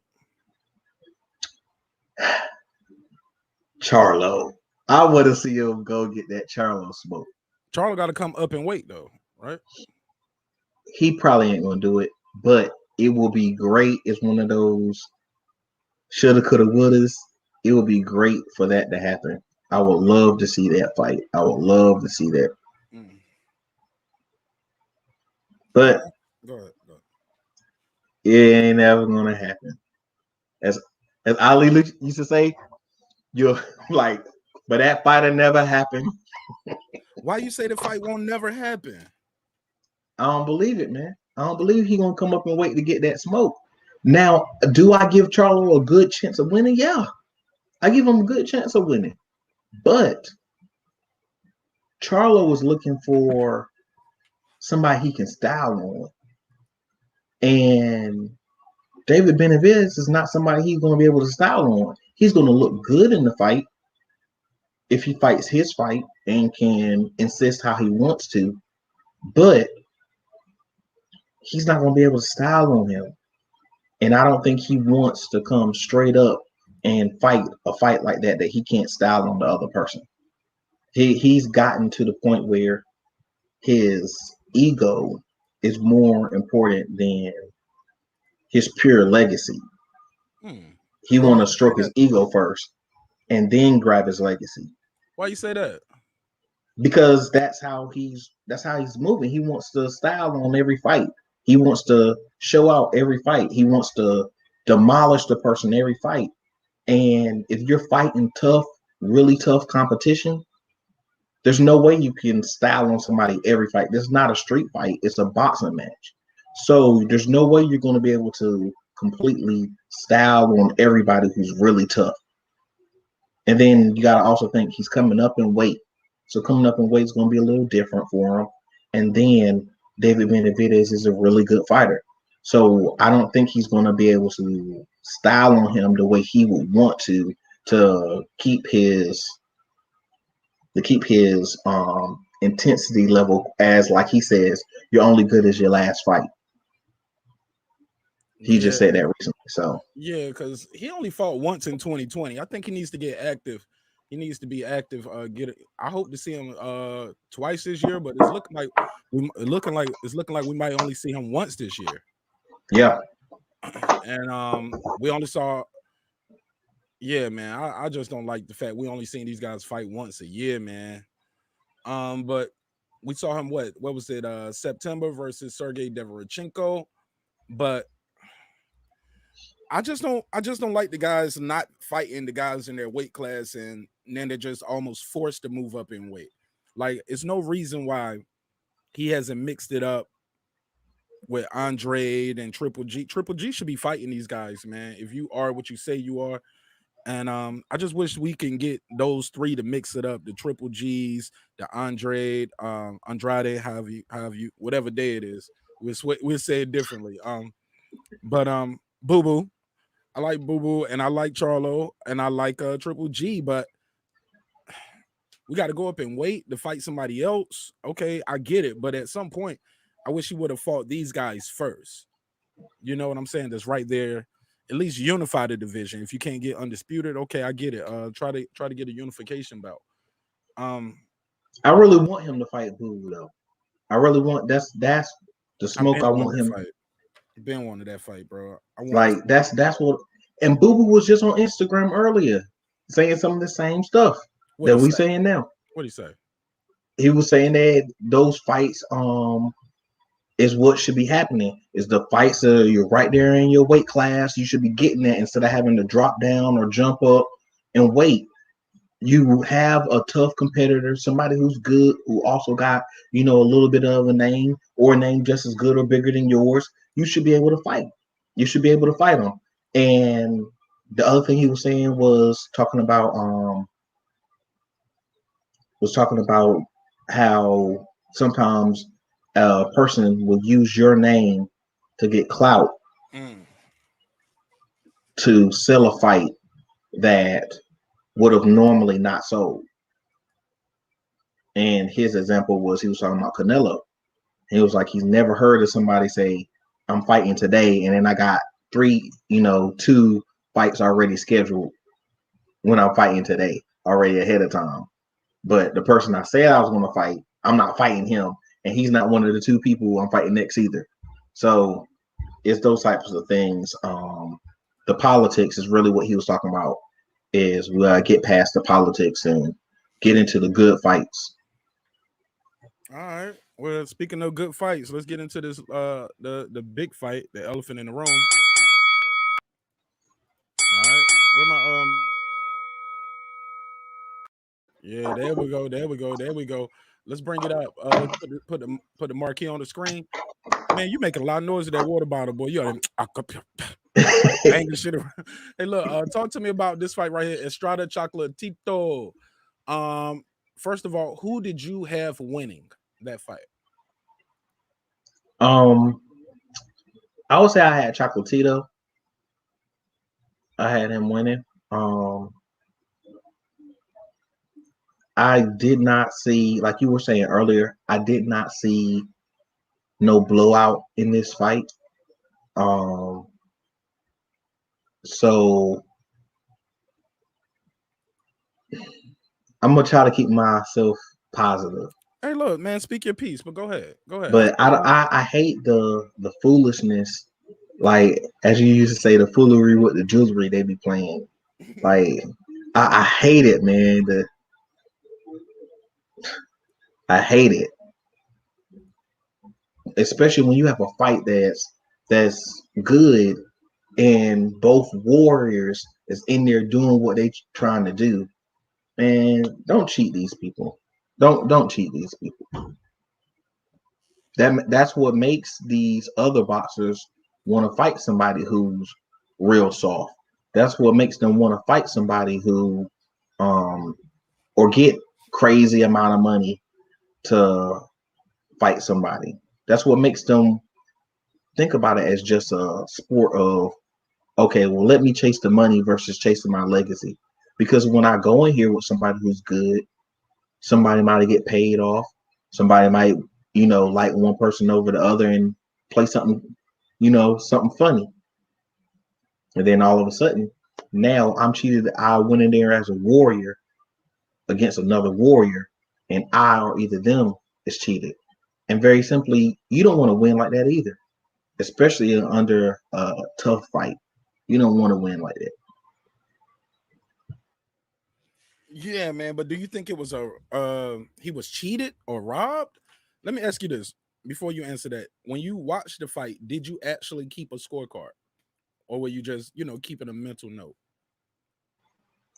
Charlo. I want to see him go get that Charlo smoke. Charlo got to come up and wait though, right? He probably ain't gonna do it, but it will be great. It's one of those shoulda, coulda, wouldas. It would be great for that to happen. I would love to see that fight. I would love to see that. Mm. But Go ahead. it ain't never gonna happen. As Ali used to say, you're like, but that fighter never happened. Why you say the fight won't never happen? I don't believe it, man. I don't believe he gonna come up and wait to get that smoke. Now, do I give Charlo a good chance of winning? Yeah, I give him a good chance of winning. But Charlo was looking for somebody he can style on, and David Benavidez is not somebody he's going to be able to style on. He's going to look good in the fight if he fights his fight and can insist how he wants to, but he's not going to be able to style on him. And I don't think he wants to come straight up and fight a fight like that he can't style on the other person. He's gotten to the point where his ego is more important than his pure legacy. He want to stroke his ego first and then grab his legacy. Why you say that? Because that's how he's moving. He wants to style on every fight. He wants to show out every fight. He wants to demolish the person every fight. And if you're fighting tough, really tough competition, there's no way you can style on somebody every fight. This is not a street fight. It's a boxing match. So there's no way you're going to be able to completely style on everybody who's really tough. And then you got to also think he's coming up in weight. So coming up in weight is going to be a little different for him. And then David Benavidez is a really good fighter. So I don't think he's going to be able to style on him the way he would want to keep his intensity level as, like he says, you're only good as your last fight. He just said that recently. So yeah, because he only fought once in 2020. I think he needs to get active. He needs to be active. I hope to see him twice this year, but it's looking like we might only see him once this year. Yeah. And we only saw. Yeah, man. I just don't like the fact we only seen these guys fight once a year, man. But we saw him what was it? September versus Sergey Deverchenko, but I just don't like the guys not fighting the guys in their weight class, and then they're just almost forced to move up in weight. Like, it's no reason why he hasn't mixed it up with Andre and Triple G. Triple G should be fighting these guys, man. If you are what you say you are. And I just wish we can get those three to mix it up: the Triple G's, the Andrade, whatever day it is. We'll say it differently. But Boo Boo. I like Boo Boo and I like Charlo and I like Triple G, but we got to go up and wait to fight somebody else. Okay, I get it, but at some point, I wish he would have fought these guys first. You know what I'm saying? That's right there. At least unify the division. If you can't get undisputed, okay, I get it. Try to get a unification bout. I really want him to fight Boo Boo though. I really want that's the smoke I want him. Fight. Been wanted that fight, bro. That's what. And Boo Boo was just on Instagram earlier saying some of the same stuff that we saying now. What do you say? he was saying that those fights is what should be happening. Is the fights that you're right there in your weight class, you should be getting that instead of having to drop down or jump up and wait. You have a tough competitor, somebody who's good, who also got, a little bit of a name or a name just as good or bigger than yours. You should be able to fight. You should be able to fight them. And the other thing he was saying was talking about how sometimes a person will use your name to get clout to sell a fight that would have normally not sold. And his example was, he was talking about Canelo. He was like, he's never heard of somebody say, I'm fighting today, and then I got 2 fights already scheduled when I'm fighting today, already ahead of time. But the person I said I was going to fight, I'm not fighting him, and he's not one of the 2 people I'm fighting next either. So it's those types of things. The politics is really what he was talking about, is we get past the politics and get into the good fights. All right. Well, speaking of good fights, let's get into this the big fight, the elephant in the room. All right. Where my Yeah, there we go. There we go. There we go. Let's bring it up. Let's put the marquee on the screen. Man, you making a lot of noise with that water bottle, boy. You are banging shit around. Hey, look, talk to me about this fight right here. Estrada Chocolatito. First of all, who did you have winning that fight? I would say I had Chocolatito. I had him winning. I did not see, like you were saying earlier, I did not see no blowout in this fight. So I'm gonna try to keep myself positive. Hey, look, man, speak your piece, but go ahead. Go ahead. But I hate the foolishness, like as you used to say, the foolery with the jewelry they be playing. Like I hate it, man. I hate it, especially when you have a fight that's good and both warriors is in there doing what they trying to do. Man, don't cheat these people. Don't cheat these people. That's what makes these other boxers want to fight somebody who's real soft. That's what makes them want to fight somebody who or get crazy amount of money to fight somebody. That's what makes them think about it as just a sport of, okay, well, let me chase the money versus chasing my legacy. Because when I go in here with somebody who's good, somebody might get paid off. Somebody might, like one person over the other and play something, something funny. And then all of a sudden, now I'm cheated. I went in there as a warrior against another warrior, and I or either them is cheated. And very simply, you don't want to win like that either, especially under a tough fight. You don't want to win like that. Yeah, man. But do you think it was he was cheated or robbed? Let me ask you this before you answer that. When you watched the fight, did you actually keep a scorecard, or were you just keeping a mental note?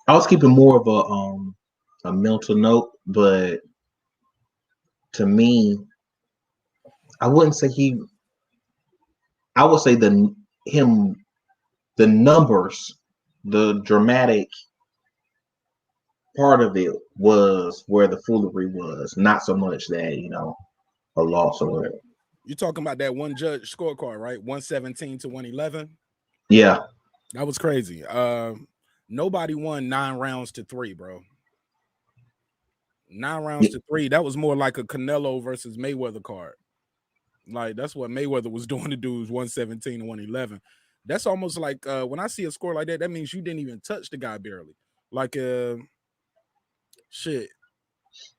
I was keeping more of a mental note, but to me, I wouldn't say I would say the numbers, the dramatic part of it was where the foolery was, not so much that, a loss or whatever. You're talking about that one judge scorecard, right? 117 to 111. Yeah. That was crazy. Nobody won 9 rounds to 3, bro. 9 rounds to 3. That was more like a Canelo versus Mayweather card. Like that's what Mayweather was doing to dudes 117 to 111. That's almost like when I see a score like that, that means you didn't even touch the guy barely. Like shit.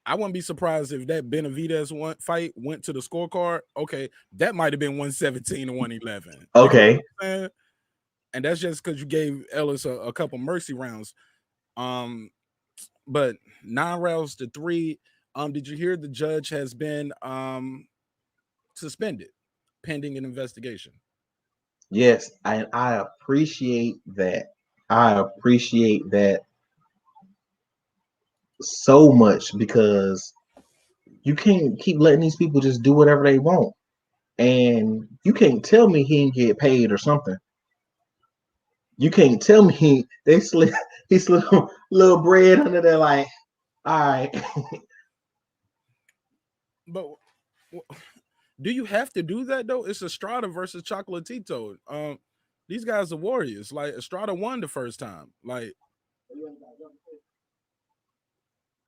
I wouldn't be surprised if that Benavidez fight went to the scorecard. Okay, that might have been 117 to 111. Okay. And that's just because you gave Ellis a couple mercy rounds. But 9 rounds to 3. Did you hear the judge has been suspended pending an investigation? Yes, I appreciate that. I appreciate that so much because you can't keep letting these people just do whatever they want. And you can't tell me he didn't get paid or something. You can't tell me he slid a little bread under there like, all right. But do you have to do that though? It's Estrada versus Chocolatito. These guys are warriors. Like Estrada won the first time. Like,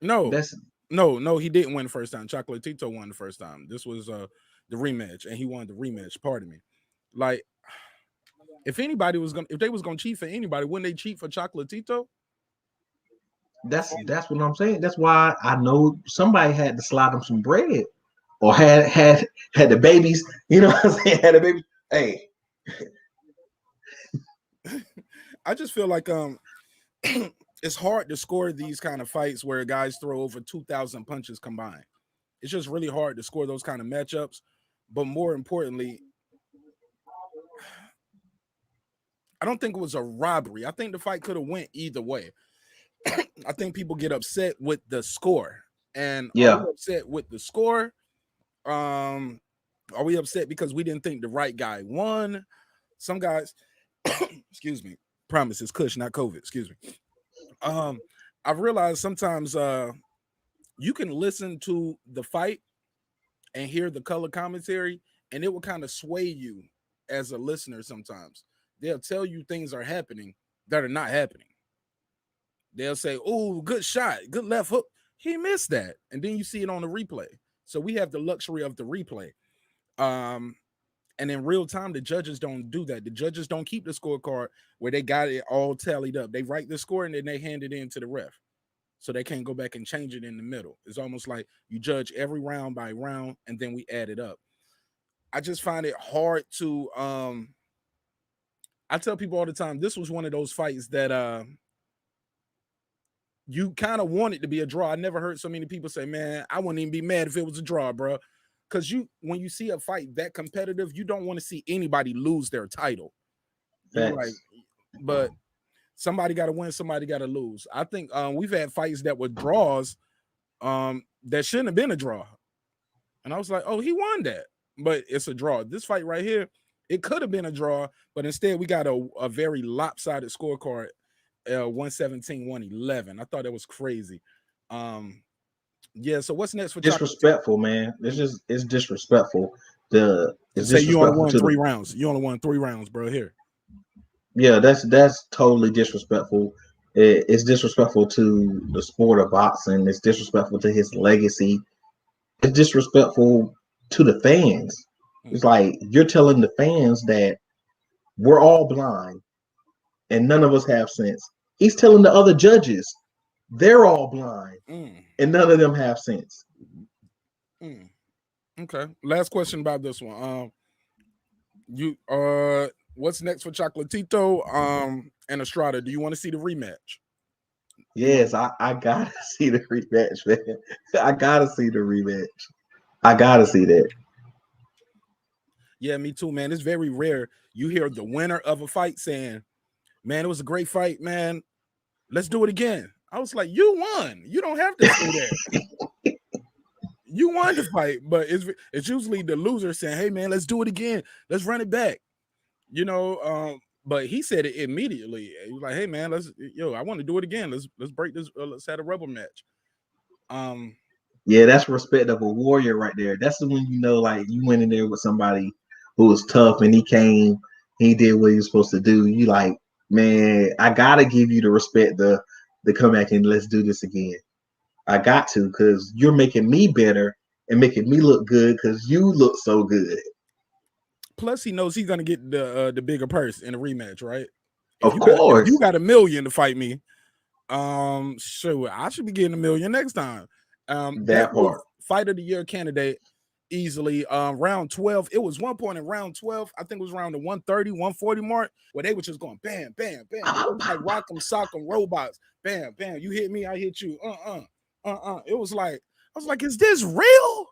no, That's no, he didn't win the first time. Chocolatito won the first time. This was the rematch, and he won the rematch. Pardon me. Like, if they was gonna cheat for anybody, wouldn't they cheat for Chocolatito? that's what I'm saying. That's why I know somebody had to slide him some bread. Or had the babies, you know what I'm saying? Had the babies. Hey. I just feel like it's hard to score these kind of fights where guys throw over 2,000 punches combined. It's just really hard to score those kind of matchups. But more importantly, I don't think it was a robbery. I think the fight could have went either way. I think people get upset with the score. And are we upset with the score? Are we upset because we didn't think the right guy won? Some guys, excuse me, promise it's Kush, not COVID. Excuse me. I've realized sometimes you can listen to the fight and hear the color commentary, and it will kind of sway you as a listener. Sometimes they'll tell you things are happening that are not happening. They'll say, "Oh, good shot, good left hook. He missed that," and then you see it on the replay. So we have the luxury of the replay. And in real time, the judges don't do that. The judges don't keep the scorecard where they got it all tallied up. They write the score and then they hand it in to the ref. So they can't go back and change it in the middle. It's almost like you judge every round by round and then we add it up. I just find it hard to I tell people all the time, this was one of those fights that you kind of want it to be a draw. I never heard so many people say, man, I wouldn't even be mad if it was a draw, bro. Because when you see a fight that competitive, you don't want to see anybody lose their title. You're like, but somebody got to win, somebody got to lose. I think we've had fights that were draws that shouldn't have been a draw. And I was like, oh, he won that. But it's a draw. This fight right here, it could have been a draw, but instead we got a very lopsided scorecard, 117-111. I thought that was crazy. Yeah, so what's next for disrespectful, man? It's disrespectful. It's say you only disrespectful won to 3 rounds. You only won 3 rounds, bro. Here. Yeah, that's totally disrespectful. It's disrespectful to the sport of boxing. It's disrespectful to his legacy. It's disrespectful to the fans. It's like you're telling the fans that we're all blind and none of us have sense. He's telling the other judges they're all blind and none of them have sense. Okay. Last question about this one. You what's next for Chocolatito and Estrada? Do you want to see the rematch? Yes, I gotta see the rematch, man. I gotta see the rematch. I gotta see that. Yeah, me too, man. It's very rare you hear the winner of a fight saying, man, it was a great fight, man. Let's do it again. I was like, you won. You don't have to say that. You won the fight, but it's usually the loser saying, hey, man, let's do it again. Let's run it back. You know, but he said it immediately. He was like, hey, man, I want to do it again. Let's break this. Let's have a rubber match. Yeah, that's respect of a warrior right there. That's when you know, like, you went in there with somebody who was tough and he did what he was supposed to do. You like, man, I gotta give you the respect to come back and let's do this again. I got to, because you're making me better and making me look good because you look so good. Plus, he knows he's gonna get the bigger purse in a rematch, right? Of course, if you got $1 million to fight me, sure, I should be getting $1 million next time. That was fight of the year candidate easily. Round 12, it was one point in round 12, I think it was around the 130, 140 mark, where they were just going bam, bam, bam. It was like rock'em sock'em robots. Bam, bam. You hit me, I hit you. It was like, I was like, is this real?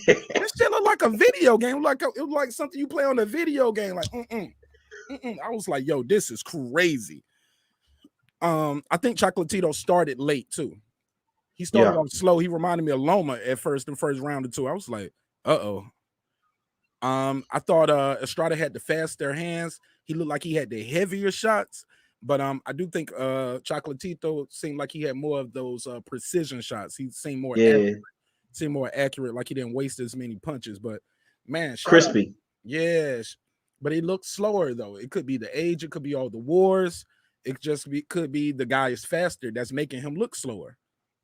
This shit look like a video game. It was like something you play on a video game. Like, I was like, yo, this is crazy. I think Chocolatito started late too. He started off slow. He reminded me of Loma at first, the first round or two. I was like, uh-oh. I thought Estrada had the faster hands. He looked like he had the heavier shots. But I do think Chocolatito seemed like he had more of those precision shots. He seemed more accurate, like he didn't waste as many punches. But man, crispy. Yes. But he looked slower though. It could be the age, it could be all the wars. It just could be the guy is faster that's making him look slower.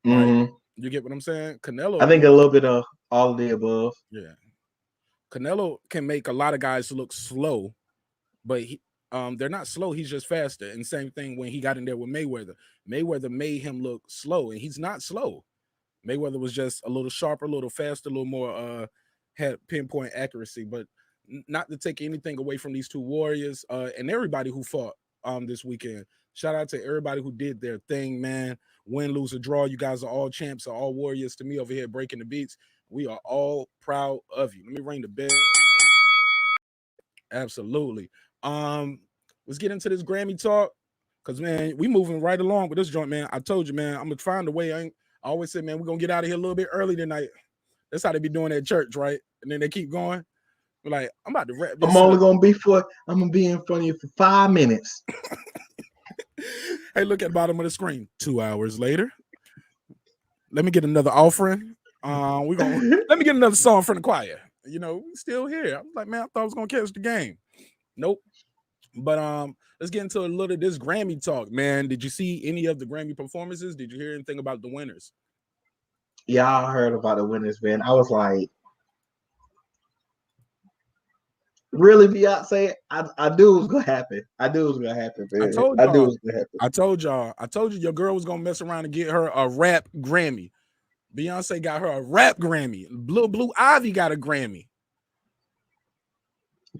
Like, you get what I'm saying? Canelo. I think a little bit of all of the above. Yeah. Canelo can make a lot of guys look slow, but they're not slow. He's just faster. And same thing when he got in there with Mayweather. Mayweather made him look slow, and he's not slow. Mayweather was just a little sharper, a little faster, a little more had pinpoint accuracy. But not to take anything away from these two warriors and everybody who fought this weekend. Shout out to everybody who did their thing, man. Win, lose, or draw. You guys are all champs, are all warriors to me over here breaking the beats. We are all proud of you. Let me ring the bell. Absolutely. Let's get into this Grammy talk. Cause man, we moving right along with this joint, man. I told you, man, I'm gonna find a way. I always say, man, we're gonna get out of here a little bit early tonight. That's how they be doing at church, right? And then they keep going. We're like, I'm about to wrap this. I'm gonna be in front of you for 5 minutes. Hey, look at the bottom of the screen. 2 hours later. Let me get another offering. Let me get another song from the choir. You know, we still here. I'm like, man, I thought I was gonna catch the game. Nope. But let's get into a little of this Grammy talk, man. Did you see any of the Grammy performances? Did you hear anything about the winners? Yeah, I heard about the winners, man. I was like, really, B.E.A.T.S? I knew it was gonna happen. I knew it was gonna happen, man. I knew it was gonna happen. I told you your girl was gonna mess around and get her a rap Grammy. Beyonce got her a rap Grammy. Blue Ivy got a Grammy.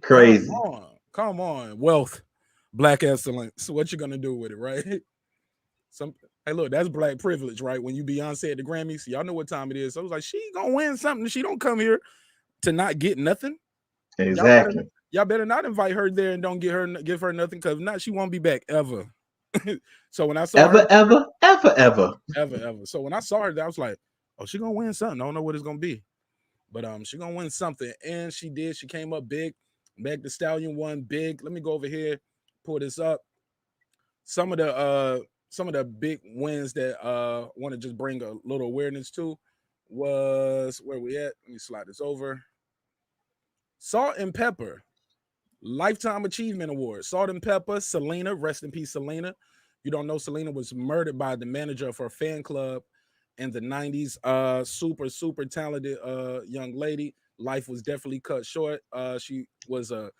Crazy. Come on. Wealth, black excellence. What you gonna do with it, right? Hey, look, that's black privilege, right? When you Beyonce at the Grammys, y'all know what time it is. So I was like, she gonna win something. She don't come here to not get nothing. Exactly. Y'all better not invite her there and don't give her nothing, because if not, she won't be back ever. So when I saw ever. So when I saw her, I was like, oh, she gonna win something. I don't know what it's gonna be, but she gonna win something. And she did. She came up big. Meg Thee Stallion won big. Let me go over here, pull this up. Some of the big wins that want to just bring a little awareness to was, where we at? Let me slide this over. Salt and Pepper, Lifetime Achievement Award. Salt and Pepper, Selena, rest in peace, Selena. You don't know, Selena was murdered by the manager of her fan club in the 90s. Super talented young lady. Life was definitely cut short. She was a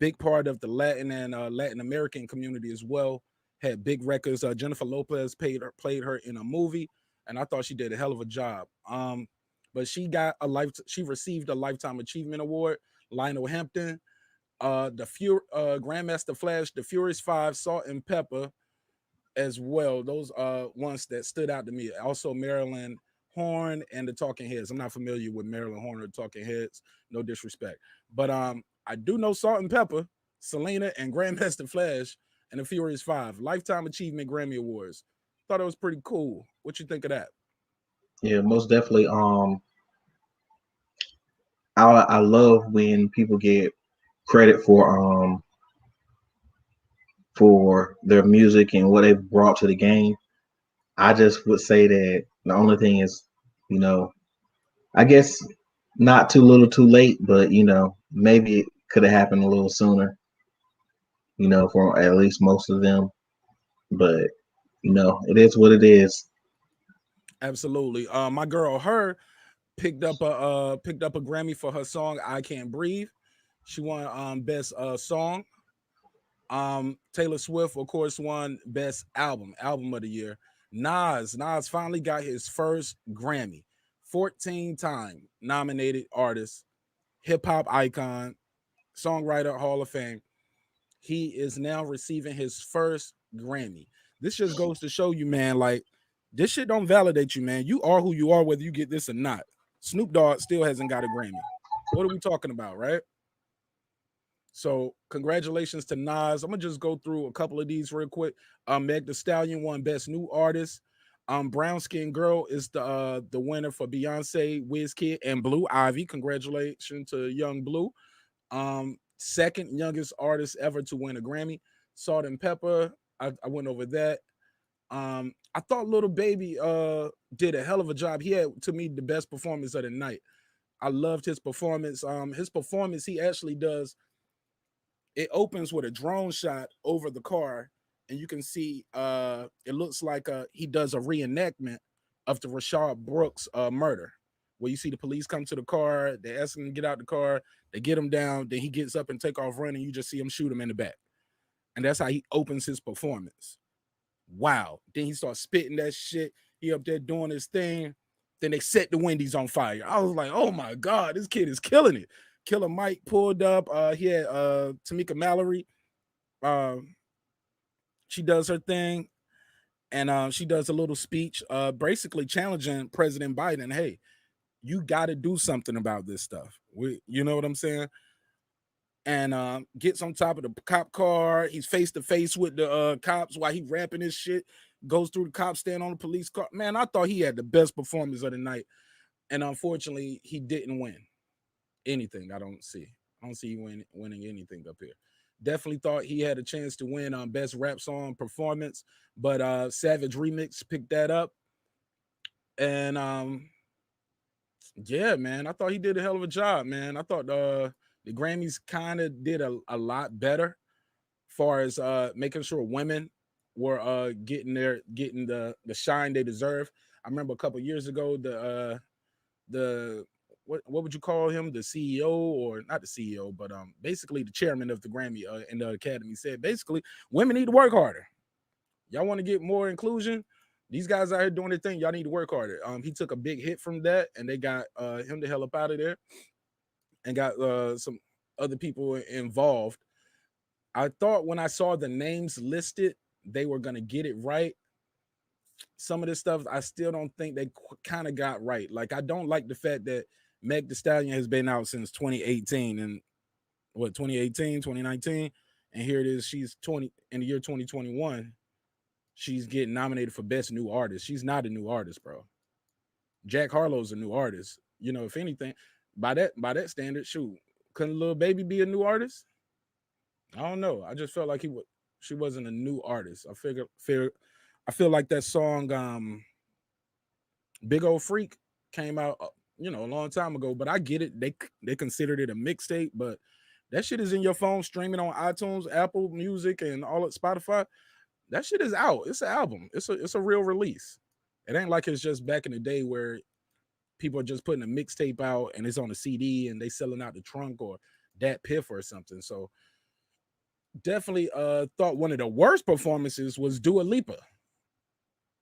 big part of the Latin and Latin American community as well. Had big records. Jennifer Lopez played her in a movie, and I thought she did a hell of a job. But she received a Lifetime Achievement Award. Lionel Hampton, Grandmaster Flash, the Furious Five, Salt and Pepper as well. Those ones that stood out to me. Also Marilyn Horn and the Talking Heads. I'm not familiar with Marilyn Horn or the Talking Heads, no disrespect. But I do know Salt and Pepper, Selena, and Grandmaster Flash and the Furious Five. Lifetime Achievement Grammy Awards. Thought it was pretty cool. What you think of that? Yeah, most definitely. I love when people get credit for their music and what they've brought to the game. I just would say that the only thing is, I guess not too little too late, but maybe it could have happened a little sooner, for at least most of them. But it is what it is. Absolutely. My girl, her picked up a Grammy for her song "I Can't Breathe." She won best song. Taylor Swift, of course, won best album of the year. Nas finally got his first Grammy. 14-time nominated artist, hip hop icon, songwriter, Hall of Fame. He is now receiving his first Grammy. This just goes to show you, man, like, This shit don't validate you, man. You are who you are, whether you get this or not. Snoop Dogg still hasn't got a Grammy. What are we talking about, right? So congratulations to Nas. I'm gonna just go through a couple of these real quick. Meg Thee Stallion won Best New Artist. Brown Skin Girl is the winner for Beyonce, Wizkid, and Blue Ivy. Congratulations to Young Blue. Second youngest artist ever to win a Grammy. Salt and Pepper. I went over that. I thought Little Baby did a hell of a job. He had, to me, the best performance of the night. I loved his performance. He actually does. It opens with a drone shot over the car, and you can see it looks like he does a reenactment of the Rashad Brooks murder, where you see the police come to the car, they ask him to get out the car, they get him down, then he gets up and take off running. You just see him shoot him in the back, and that's how he opens his performance. Wow. Then he starts spitting that shit. He up there doing his thing. Then they set the Wendy's on fire. I was like, oh my God, this kid is killing it. Killer Mike pulled up. He had Tamika Mallory. She does her thing, and she does a little speech, basically challenging President Biden. Hey, you got to do something about this stuff. You know what I'm saying? And gets on top of the cop car. He's face to face with the cops while he rapping his shit. Goes through the cops, stand on the police car. Man, I thought he had the best performance of the night, and unfortunately, he didn't win anything. I don't see winning anything up here. Definitely thought he had a chance to win on best rap song performance, but Savage Remix picked that up, and yeah, man, I thought he did a hell of a job, man. I thought the Grammys kind of did a lot better far as making sure women were getting the shine they deserve. I remember a couple years ago the what would you call him, the CEO, or not the CEO, but basically the chairman of the Grammy and the Academy said basically women need to work harder. Y'all want to get more inclusion? These guys out here doing their thing. Y'all need to work harder. He took a big hit from that, and they got him the hell up out of there, and got some other people involved. I thought when I saw the names listed, they were gonna get it right. Some of this stuff I still don't think they kind of got right. Like, I don't like the fact that Meg Thee Stallion has been out since 2018 and 2018, 2019, and here it is. She's 20 in the year 2021. She's getting nominated for Best New Artist. She's not a new artist, bro. Jack Harlow's a new artist. You know, if anything, by that standard, shoot, couldn't Lil Baby be a new artist? I don't know. I just felt like she wasn't a new artist. I feel like that song, Big Old Freak, came out, a long time ago. But I get it. They considered it a mixtape, but that shit is in your phone, streaming on iTunes, Apple Music, and all at Spotify. That shit is out. It's an album. It's a real release. It ain't like it's just back in the day where people are just putting a mixtape out and it's on a CD and they selling out the trunk or Dat Piff or something. So definitely thought one of the worst performances was Dua Lipa.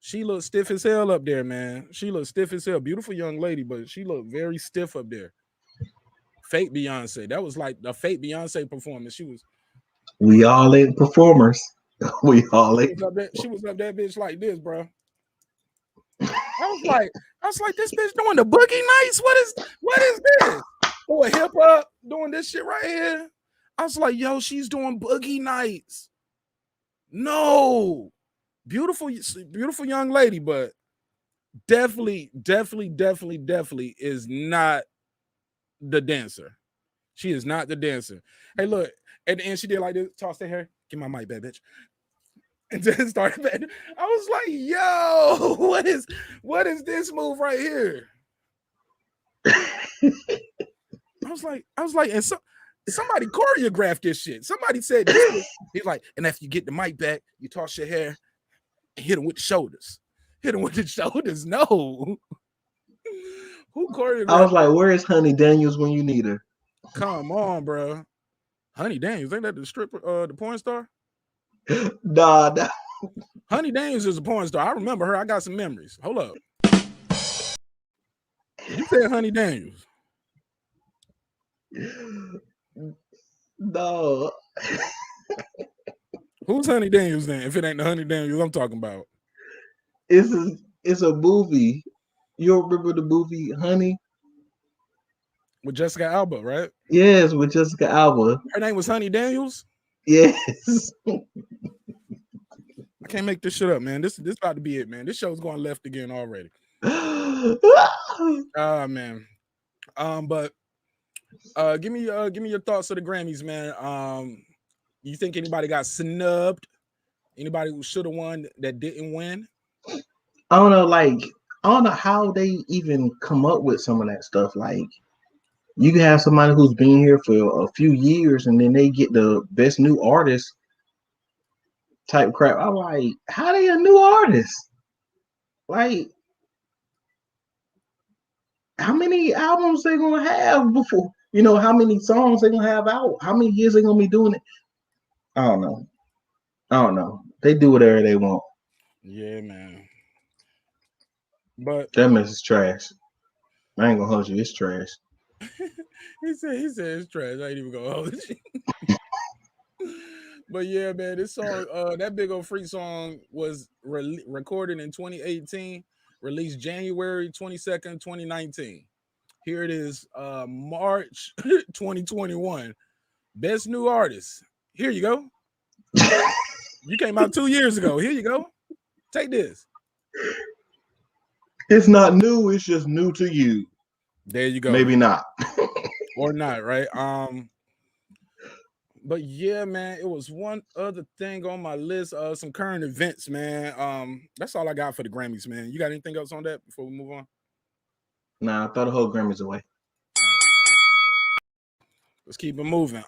She looked stiff as hell up there, man. She looked stiff as hell. Beautiful young lady, but she looked very stiff up there. Fake Beyonce. That was like the fake Beyonce performance. We all ain't performers. We all ain't. She was up that bitch like this, bro. I was like, this bitch doing the boogie nights. What is this? Oh, a hip hop doing this shit right here. I was like, yo, she's doing boogie nights. No, beautiful young lady, but definitely is not the dancer. She is not the dancer. Hey, look, at the end she did like this, tossed her hair. Give my mic back, bitch. And then started back. I was like, yo, what is this move right here? I was like, and somebody choreographed this shit. Somebody said this. He's like, and if you get the mic back, you toss your hair and hit him with the shoulders. Hit him with the shoulders. No. Who choreographed? I was like, where is Honey Daniels when you need her? Come on, bro. Honey Daniels, ain't that the stripper, the porn star? Nah. Honey Daniels is a porn star. I remember her. I got some memories. Hold up. You said Honey Daniels. No. Who's Honey Daniels then? If it ain't the Honey Daniels I'm talking about. This is It's a movie. You remember the movie Honey? With Jessica Alba, right? Yes, with Jessica Alba. Her name was Honey Daniels. Yes. I can't make this shit up, man. This about to be it, man. This show's going left again already. Ah, man. But give me your thoughts of the Grammys, man. You think anybody got snubbed? Anybody who should have won that didn't win? I don't know, like I don't know how they even come up with some of that stuff. Like you can have somebody who's been here for a few years and then they get the best new artist type crap. I'm like, how they a new artist? Like, how many albums they gonna have before? You know, how many songs they gonna have out? How many years they gonna be doing it? I don't know. I don't know. They do whatever they want. Yeah, man. But That mess is trash. I ain't gonna hold you. It's trash. he said it's trash. I ain't even gonna hold it. But yeah, man, this song, that big old freak song was recorded in 2018, released January 22nd, 2019. Here it is, March 2021. Best new artist. Here you go. You came out 2 years ago. Here you go. Take this. It's not new. It's just new to you. There you go. Maybe not. Or not, right? But yeah, man, it was one other thing on my list. Some current events, man. That's all I got for the Grammys, man. You got anything else on that before we move on? Nah, I throw the whole Grammys away. Let's keep it moving.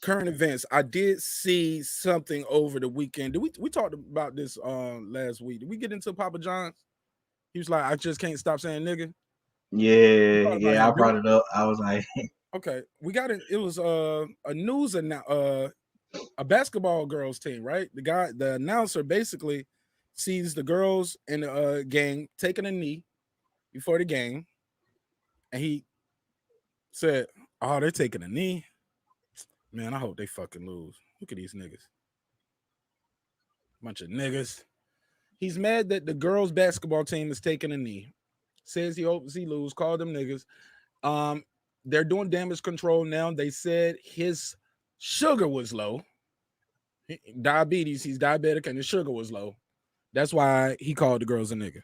Current events. I did see something over the weekend. Did we talked about this last week? Did we get into Papa John's? He was like, I just can't stop saying nigga. Yeah, I brought it up. I was like, okay, we got it. It was a news and a basketball girls team, right? The announcer basically sees the girls in the game taking a knee before the game, and he said, "Oh, they're taking a knee. Man, I hope they fucking lose. Look at these niggas, bunch of niggas." He's mad that the girls basketball team is taking a knee. Says he hopes he lose. Called them niggas. They're doing damage control now. They said his sugar was low. Diabetes. He's diabetic, and his sugar was low. That's why he called the girls a nigga.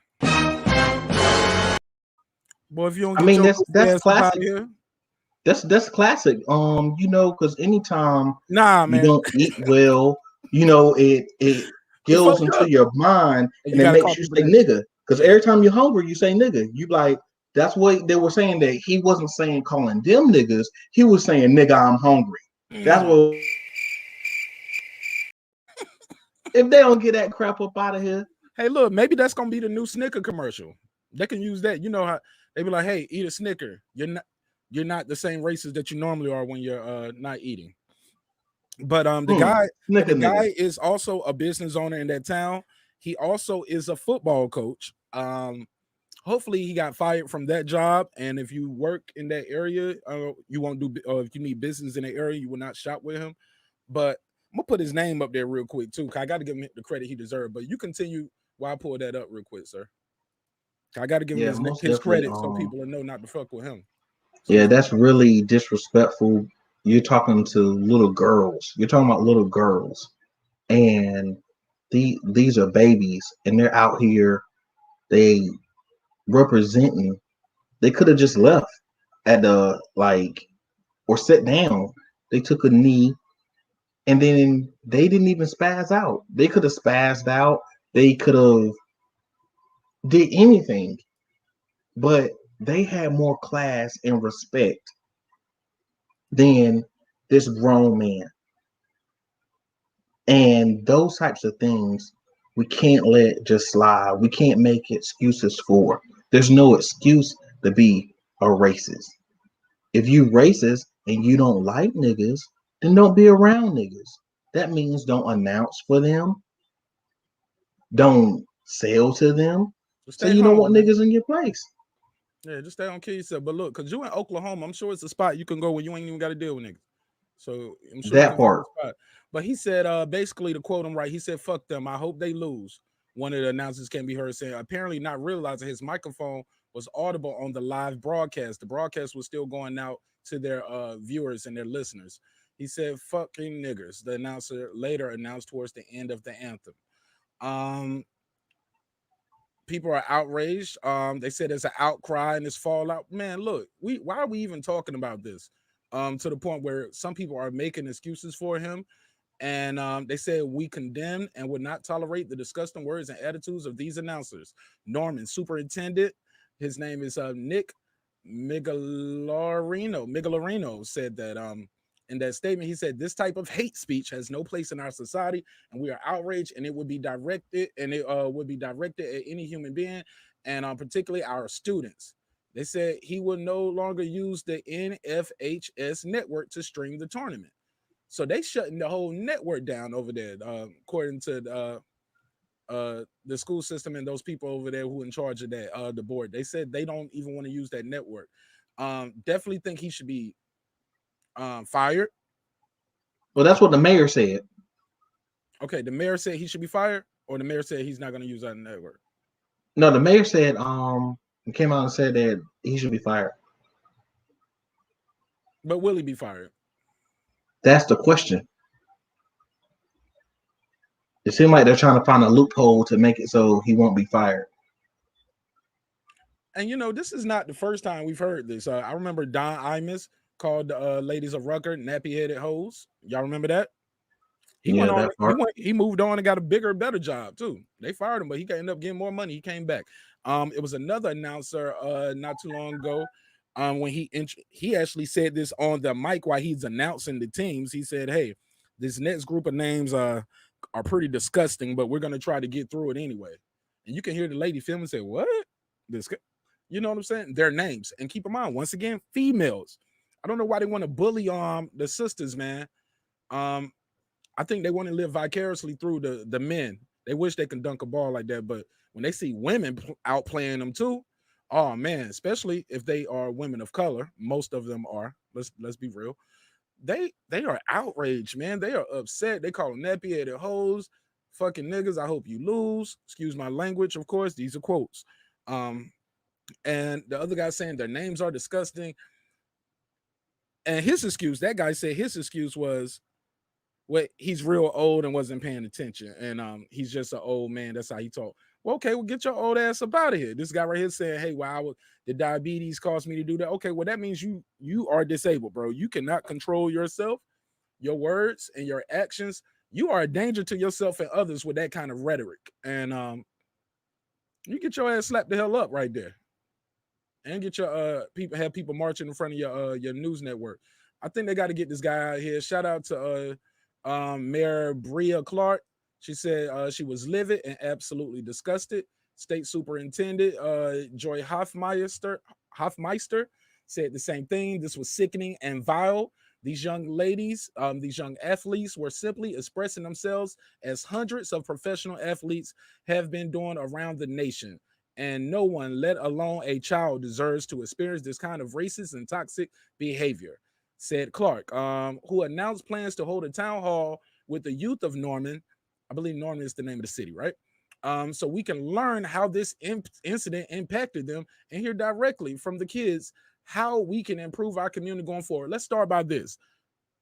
Boy, if you don't get that's classic. Out of here. That's classic. You know, because anytime man, you don't eat well, you know, it goes into your mind and it makes you say nigga. Because every time you're hungry, you say nigga. You like, that's what they were saying, that he wasn't saying calling them niggas. He was saying, nigga, I'm hungry. That's what. If they don't get that crap up out of here. Hey, look, maybe that's gonna be the new Snicker commercial. They can use that. You know how they be like, hey, eat a Snicker. You're not the same races that you normally are when you're not eating. But the guy is also a business owner in that town. He also is a football coach. Hopefully he got fired from that job. And if you work in that area, you won't do. If you need business in the area, you will not shop with him. But I'm gonna put his name up there real quick too. I got to give him the credit he deserves. But you continue while I pull that up real quick, sir. I got to give him his credit so people will know not to fuck with him. Yeah, that's really disrespectful. You're talking to little girls. You're talking about little girls, and these are babies, and they're out here. They representing. They could have just left at the or sit down. They took a knee, and then they didn't even spaz out. They could have spazzed out. They could have did anything, but they had more class and respect than this grown man. And those types of things we can't let just slide. We can't make excuses for. There's no excuse to be a racist. If you racist and you don't like niggas, then don't be around niggas. That means don't announce for them. Don't sell to them. So you don't want niggas in your place. Yeah, just stay on key yourself. But look, because you in Oklahoma, I'm sure it's a spot you can go where you ain't even got to deal with niggas. So I'm sure you That can find part. the spot. But he said, basically to quote him right, he said, "Fuck them. I hope they lose." One of the announcers can be heard saying, apparently not realizing his microphone was audible on the live broadcast. The broadcast was still going out to their viewers and their listeners. He said, "Fucking niggers." The announcer later announced towards the end of the anthem. Um, People are outraged. They said there's an outcry and this fallout. Man, look, why are we even talking about this? To the point where some people are making excuses for him, and they said we condemn and would not tolerate the disgusting words and attitudes of these announcers. Norman, superintendent, his name is Nick Migalarino said that in that statement, he said this type of hate speech has no place in our society, and we are outraged, and it would be directed, would be directed at any human being, and particularly our students. They said he will no longer use the NFHS network to stream the tournament. So they shutting the whole network down over there, according to the school system and those people over there who in charge of that, the board. They said they don't even want to use that network. Definitely think he should be fired. Well, that's what the mayor said. Okay, the mayor said he should be fired, or the mayor said he's not going to use that network. No, the mayor said he came out and said that he should be fired. But will he be fired? That's the question. It seems like they're trying to find a loophole to make it so he won't be fired. And this is not the first time we've heard this. I remember Don Imus called the ladies of Rucker nappy-headed hoes. Y'all remember that? He went on. He moved on and got a bigger, better job too. They fired him, but he ended up getting more money. He came back. It was another announcer not too long ago. When he actually said this on the mic while he's announcing the teams. He said, "Hey, this next group of names are pretty disgusting, but we're gonna try to get through it anyway." And you can hear the lady film and say, "What? This?" You know what I'm saying? Their names. And keep in mind, once again, females. I don't know why they want to bully the sisters, man. I think they want to live vicariously through the men. They wish they can dunk a ball like that, but when they see women outplaying them too, oh man, especially if they are women of color, most of them are. Let's be real. They are outraged, man. They are upset. They call them nappy-headed hoes, fucking niggas. I hope you lose. Excuse my language, of course. These are quotes. And the other guy saying their names are disgusting. And his excuse, that guy said his excuse was, he's real old and wasn't paying attention, and he's just an old man. That's how he talk. Well, okay, well, get your old ass up out of here. This guy right here saying, "Hey, wow, the diabetes caused me to do that." Okay, well, that means you are disabled, bro. You cannot control yourself, your words, and your actions. You are a danger to yourself and others with that kind of rhetoric, and you get your ass slapped the hell up right there, and get your have people marching in front of your news network. I think they got to get this guy out here. Shout out to Mayor B.E.A.T. Clark. She said she was livid and absolutely disgusted. State Superintendent Joy Hoffmeister said the same thing. This was sickening and vile. These young ladies, these young athletes were simply expressing themselves as hundreds of professional athletes have been doing around the nation. And no one, let alone a child, deserves to experience this kind of racist and toxic behavior, said Clark, who announced plans to hold a town hall with the youth of Norman. I believe Norman is the name of the city, right? So we can learn how this incident impacted them and hear directly from the kids how we can improve our community going forward. Let's start by this.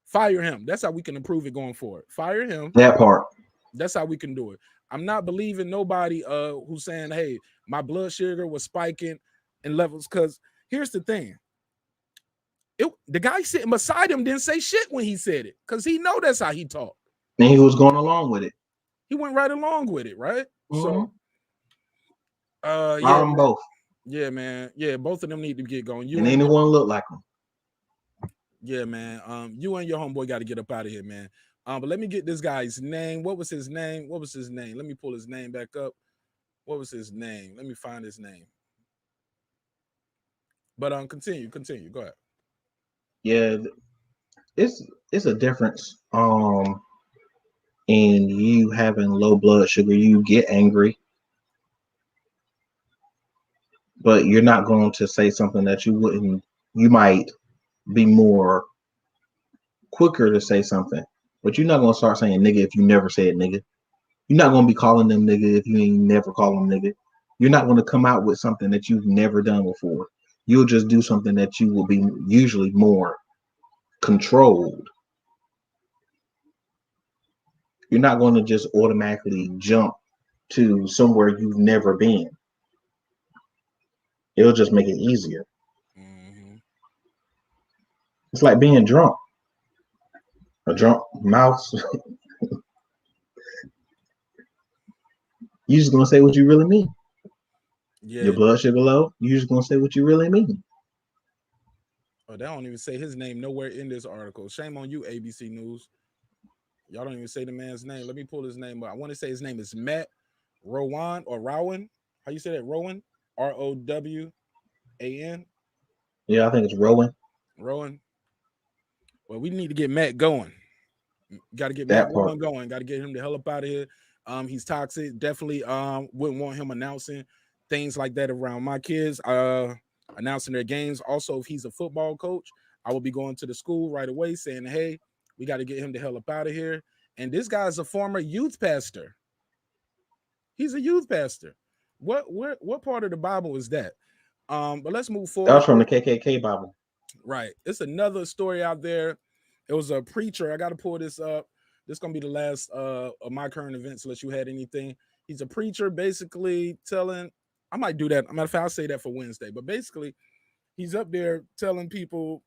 Fire him. That's how we can improve it going forward. Fire him. That part. That's how we can do it. I'm not believing nobody who's saying, "Hey, my blood sugar was spiking in levels," because here's the thing. The guy sitting beside him didn't say shit when he said it, because he know that's how he talked. And he was going along with it. He went right along with it, right? Mm-hmm. So yeah, them both. Yeah, man. Yeah, both of them need to get going. And anyone look like them. Yeah, man. You and your homeboy got to get up out of here, man. But let me get this guy's name. What was his name? Let me pull his name back up. What was his name? Let me find his name. But continue. Go ahead. Yeah, it's a difference. In you having low blood sugar, you get angry, but you're not going to say something that you wouldn't. You might be more quicker to say something. But you're not gonna start saying nigga if you never said nigga. You're not gonna be calling them nigga if you ain't never call them nigga. You're not gonna come out with something that you've never done before. You'll just do something that you will be usually more controlled. You're not going to just automatically jump to somewhere you've never been. It'll just make it easier. Mm-hmm. It's like being drunk. A drunk mouse. You just gonna say what you really mean. Yeah. Your blood sugar low. You just gonna say what you really mean. Oh, they don't even say his name nowhere in this article. Shame on you, ABC News. Y'all don't even say the man's name. Let me pull his name up. I want to say his name is Matt Rowan or Rowan. How you say that? Rowan? Rowan? Yeah, I think it's Rowan. Rowan. Well, we need to get Matt going. Got to get That Matt part. Rowan going. Got to get him the hell up out of here. He's toxic. Definitely wouldn't want him announcing things like that around my kids. Announcing their games. Also, if he's a football coach, I will be going to the school right away saying, hey, we got to get him the hell up out of here. And this guy's a former youth pastor. He's a youth pastor. What part of the Bible is that? But let's move forward. That was from the KKK Bible. Right. It's another story out there. It was a preacher. I got to pull this up. This is gonna be the last of my current events, unless you had anything. He's a preacher, basically telling. I might do that. Matter of fact, I'll say that for Wednesday. But basically, he's up there telling people.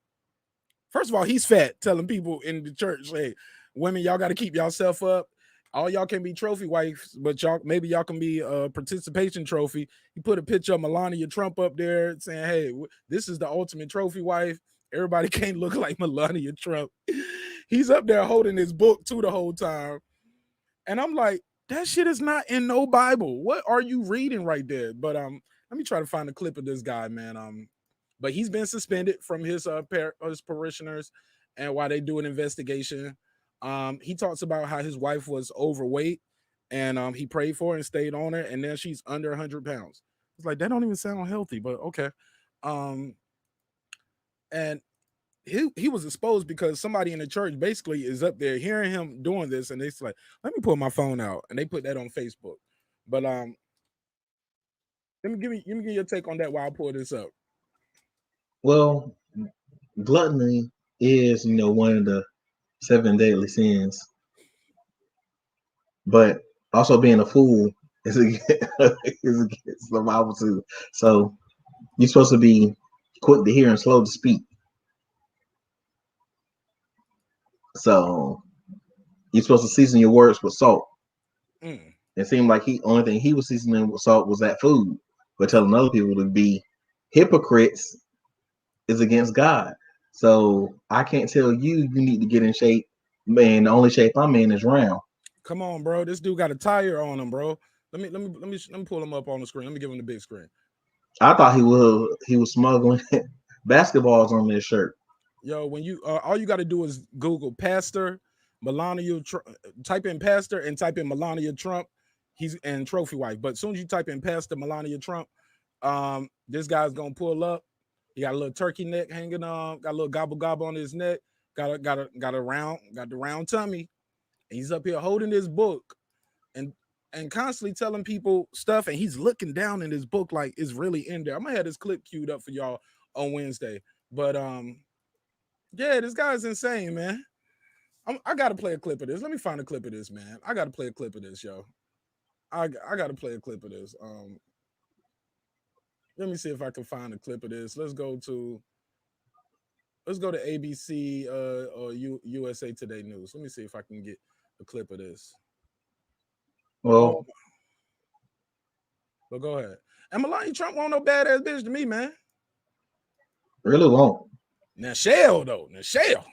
First of all, he's fat, telling people in the church, hey, women, y'all got to keep yourself up. All y'all can be trophy wives, but y'all can be a participation trophy. He put a picture of Melania Trump up there saying, hey, this is the ultimate trophy wife. Everybody can't look like Melania Trump. He's up there holding his book too the whole time. And I'm like, that shit is not in no Bible. What are you reading right there? But let me try to find a clip of this guy, man. But he's been suspended from his parishioners, and while they do an investigation, he talks about how his wife was overweight, and he prayed for her and stayed on her, and then she's under 100 pounds. It's like that don't even sound healthy, but okay. And he was exposed because somebody in the church basically is up there hearing him doing this, and it's like, let me pull my phone out, and they put that on Facebook. But let me give you your take on that while I pull this up. Well, gluttony is, one of the 7 deadly sins, but also being a fool is against the Bible too. So you're supposed to be quick to hear and slow to speak. So you're supposed to season your words with salt. It seemed like only thing he was seasoning with salt was that food, but telling other people to be hypocrites is against God. So I can't tell you need to get in shape. Man, the only shape I'm in is round. Come on, bro. This dude got a tire on him, bro. Let me pull him up on the screen. Let me give him the big screen. I thought he was smuggling basketballs on this shirt. Yo, when you all you got to do is Google Pastor Melania, type in Pastor and type in Melania Trump. He's and trophy wife. But as soon as you type in Pastor Melania Trump, this guy's gonna pull up. He got a little turkey neck hanging on, got a little gobble gobble on his neck, got the round tummy. And he's up here holding his book and constantly telling people stuff, and he's looking down in his book like it's really in there. I'm gonna have this clip queued up for y'all on Wednesday. But yeah, this guy's insane, man. I gotta play a clip of this. Let me find a clip of this, man. I gotta play a clip of this, yo. I gotta play a clip of this. Let me see if I can find a clip of this. Let's go to ABC or USA Today News. Let me see if I can get a clip of this. Well, but go ahead. And Melania Trump won't no badass bitch to me, man. Really won't. Michelle, though. Michelle.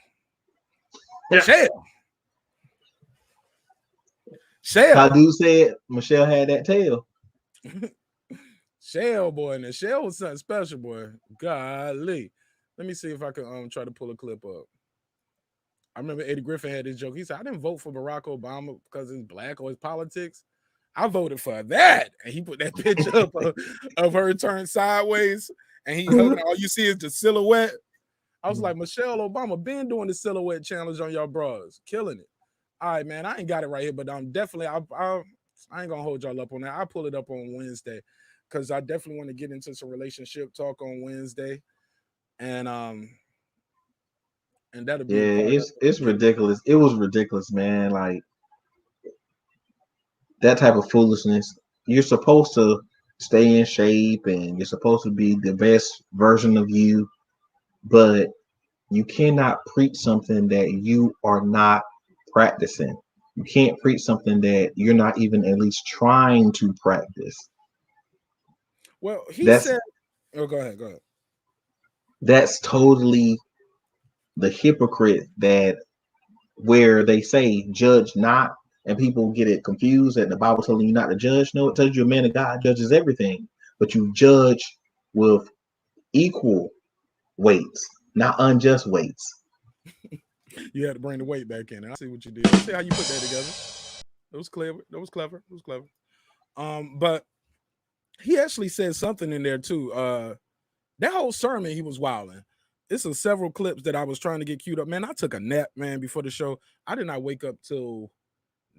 How dude said Michelle had that tail. Shell, boy. Michelle was something special, boy. Golly. Let me see if I can try to pull a clip up. I remember Eddie Griffin had this joke. He said, I didn't vote for Barack Obama because he's black or his politics. I voted for that. And he put that picture up of her turned sideways, and he hugging. All you see is the silhouette. I was like, Michelle Obama been doing the silhouette challenge on y'all bras, killing it. All right, man. I ain't got it right here, but I'm definitely I ain't gonna hold y'all up on that. I'll pull it up on Wednesday because I definitely want to get into some relationship talk on Wednesday. And that'll be Yeah, part of it's ridiculous. It was ridiculous, man. Like that type of foolishness. You're supposed to stay in shape and you're supposed to be the best version of you, but you cannot preach something that you are not practicing. You can't preach something that you're not even at least trying to practice. Well, he That's said, oh, go ahead, go ahead. that's totally the hypocrite that where they say judge not, and people get it confused that the Bible telling you not to judge. No, it tells you a man of God judges everything, but you judge with equal weights, not unjust weights. You had to bring the weight back in. And I see what you did. I see how you put that together. It was clever. That was clever. It was clever. But he actually said something in there too. That whole sermon, he was wilding. It's several clips that I was trying to get queued up. Man, I took a nap, man, before the show. I did not wake up till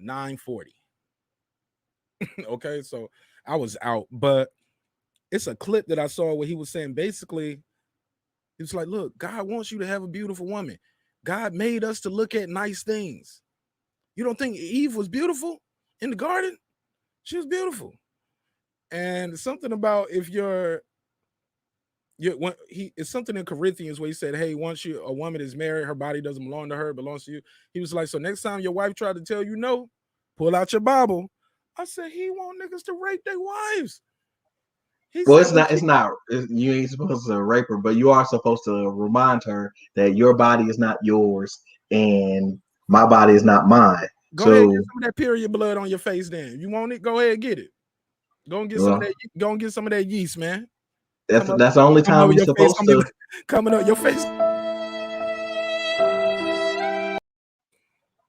9:40. Okay, so I was out. But it's a clip that I saw where he was saying basically, he was like, look, God wants you to have a beautiful woman. God made us to look at nice things. You don't think Eve was beautiful in the garden? She was beautiful. And something about if when it's something in Corinthians where he said, hey, once a woman is married, her body doesn't belong to her, it belongs to you. He was like, so next time your wife tried to tell you no, pull out your Bible. I said, he want niggas to rape their wives. He Well, said, you ain't supposed to rape her, but you are supposed to remind her that your body is not yours and my body is not mine. go ahead and So, get some of that period blood on your face then. You want it? Go ahead and get it. Go and get some of that. Go and get some of that yeast, man. that's the only time you're your face supposed to. coming up your face.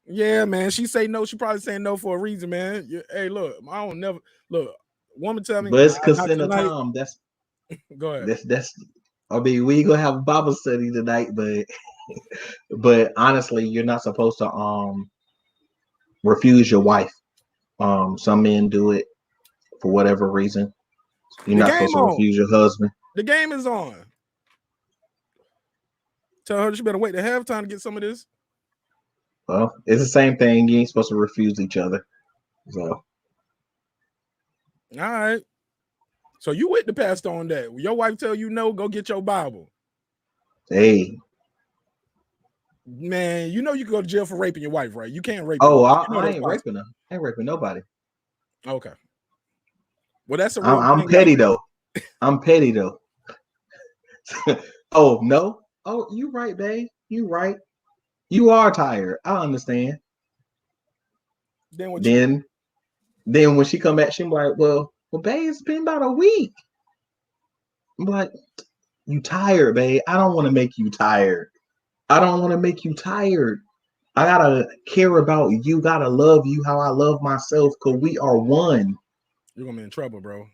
Yeah, man. She say no. She probably saying no for a reason, man. Hey, look, I don't never look. Woman tell me, But it's not consent of tonight. time. Go ahead. That's. I mean, we gonna have a Bible study tonight, but honestly, you're not supposed to refuse your wife. Some men do it for whatever reason. You're The not game supposed to on. refuse your husband. The game is on. Tell her she better wait to halftime to get some of this. Well, it's the same thing. You ain't supposed to refuse each other. So, all right. So you with the pastor on that. Your wife tell you no, go get your Bible. hey. Man, you know you can go to jail for raping your wife, right? You can't rape your Oh, wife. You know I that's ain't possible. raping her. I ain't raping nobody. Okay. Well, that's a real I'm thing. petty though. I'm petty though. Oh no. Oh, you right, babe. You right. You are tired. I understand. Then what you do? Then when she come back, she be like, well, babe, it's been about a week. I'm like, you tired, babe. I don't want to make you tired. I don't want to make you tired. I gotta care about you. Gotta love you how I love myself. Cause we are one. You're gonna be in trouble, bro.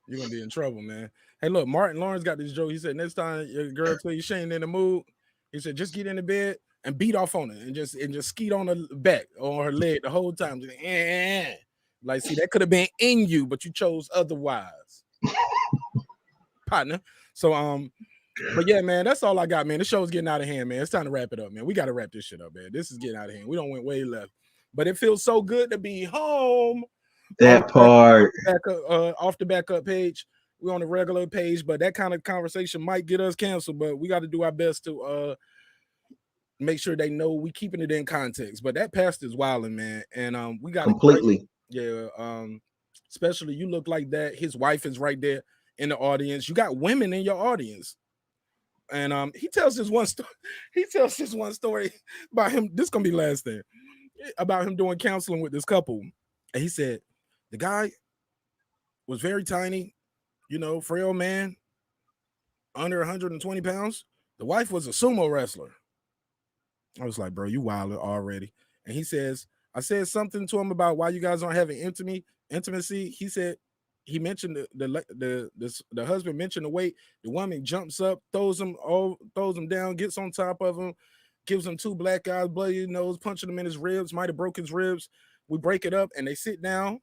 You're gonna be in trouble, man. Hey, look, Martin Lawrence got this joke. He said, next time your girl tell you she ain't in the mood, he said, just get in the bed and beat off on her and just skeet on her back or on her leg the whole time. Just, like, see, that could have been in you, but you chose otherwise, partner. So, but yeah, man, that's all I got, man. The show's getting out of hand, man. It's time to wrap it up, man. We got to wrap this shit up, man. This is getting out of hand. We don't went way left, but it feels so good to be home. That part. Off the backup page. We're on the regular page, but that kind of conversation might get us canceled. But we got to do our best to make sure they know we keeping it in context. But that pastor is wilding, man, and we got Completely. especially you look like that. His wife is right there in the audience. You got women in your audience, and he tells this one story. He tells this one story about him. This gonna be the last thing about him doing counseling with this couple, and he said the guy was very tiny, frail man, under 120 pounds. The wife was a sumo wrestler. I was like, bro, you wild already. And he says, I said something to him about why you guys aren't having intimacy. He said, he mentioned the husband mentioned the weight. The woman jumps up, throws him down, gets on top of him, gives him two black eyes, bloody nose, punching him in his ribs, might have broke his ribs. We break it up and they sit down,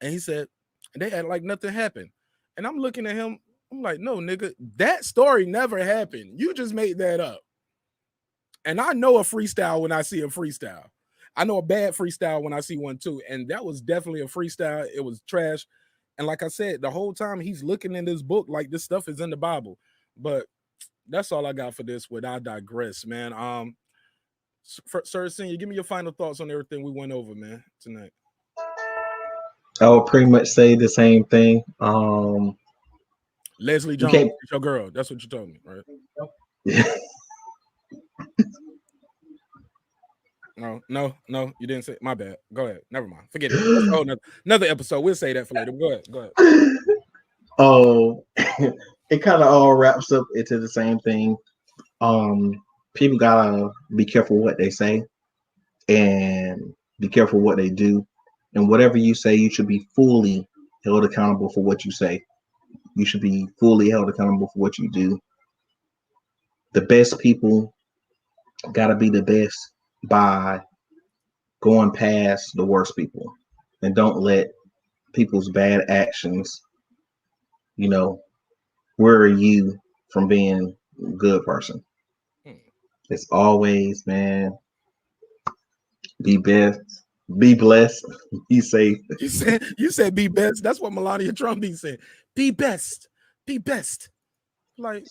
and he said, and they act like nothing happened. And I'm looking at him, I'm like, no, nigga, that story never happened. You just made that up. And I know a freestyle when I see a freestyle. I know a bad freestyle when I see one too. And that was definitely a freestyle. It was trash. And like I said, the whole time he's looking in this book like this stuff is in the Bible. But that's all I got for this. With I digress, man. Sir Senior, give me your final thoughts on everything we went over, man, tonight. I would pretty much say the same thing. Leslie You Jones, can't. your girl. That's what you told me, right? No, you didn't say. My bad. Go ahead. Never mind. Forget it. That's a whole another episode. We'll say that for later. Go ahead. Oh, it kind of all wraps up into the same thing. People gotta be careful what they say and be careful what they do. And whatever you say, you should be fully held accountable for what you say. You should be fully held accountable for what you do. The best people gotta be the best by going past the worst people, and don't let people's bad actions, worry you from being a good person. It's always, man, be best, be blessed, be safe. You said be best. That's what Melania Trump be saying. Be best. Be best. Like,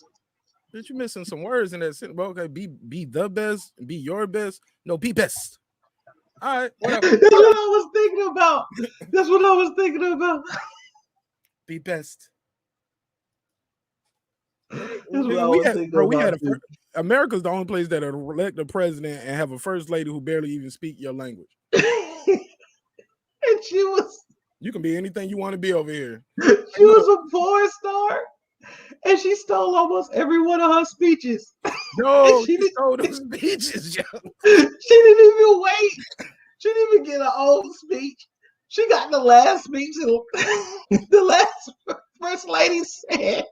bitch, you missing some words in that sentence. But okay, be the best, be your best. No, be best. All right, whatever. That's what I was thinking about. That's what I was thinking about. Be best. America's the only place that elect a president and have a first lady who barely even speak your language. And you can be anything you want to be over here. She was a porn star, and she stole almost every one of her speeches. No, she stole those speeches, yo. She didn't even wait. She didn't even get her own speech. She got the last speech, and the last first lady said.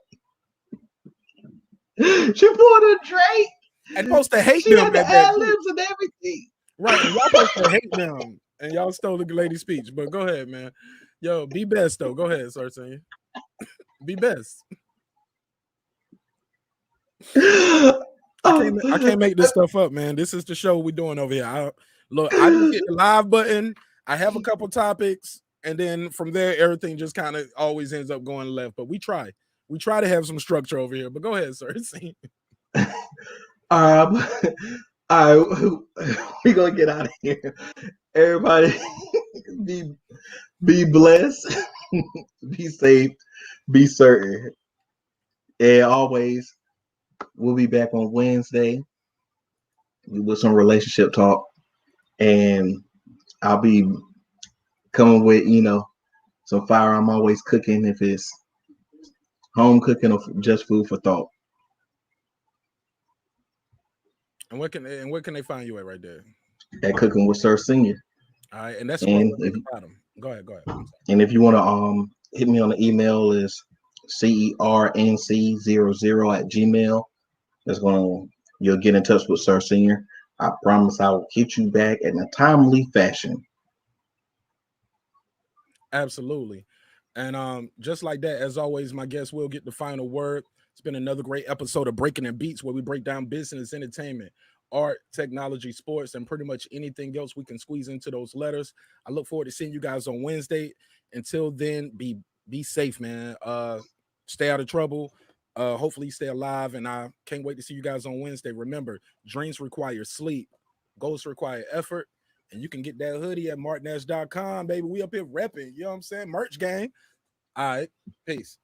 She pulled a Drake. And supposed to hate she them. She had the ad-libs and everything. Right, and y'all supposed to hate them. And y'all stole the lady's speech. But go ahead, man. Yo, be best, though. Go ahead, Sir Senior. Be best. I can't make this stuff up, man. This is the show we're doing over here. I just hit the live button. I have a couple topics, and then from there, everything just kind of always ends up going left. But we try to have some structure over here. But go ahead, Sir. All right, we're gonna get out of here. Everybody, be blessed, be safe, be certain, and always. We'll be back on Wednesday with some relationship talk, and I'll be coming with some fire. I'm always cooking if it's home cooking or just food for thought. And where can they find you at right there? At Cooking with Sir Senior. All right, and that's at the bottom. Go ahead. And if you want to hit me on the email is CERNC00@gmail. You'll get in touch with Sir Senior. I promise I will hit you back in a timely fashion. Absolutely. And just like that, as always, my guest will get the final word. It's been another great episode of Breakin and Beats, where we break down business, entertainment, art, technology, sports, and pretty much anything else we can squeeze into those letters. I look forward to seeing you guys on Wednesday. Until then, be safe, man. Stay out of trouble. Hopefully stay alive, and I can't wait to see you guys on Wednesday. Remember, dreams require sleep, goals require effort, and you can get that hoodie at marqnash.com, baby. We up here repping, you know what I'm saying? Merch gang. All right, peace.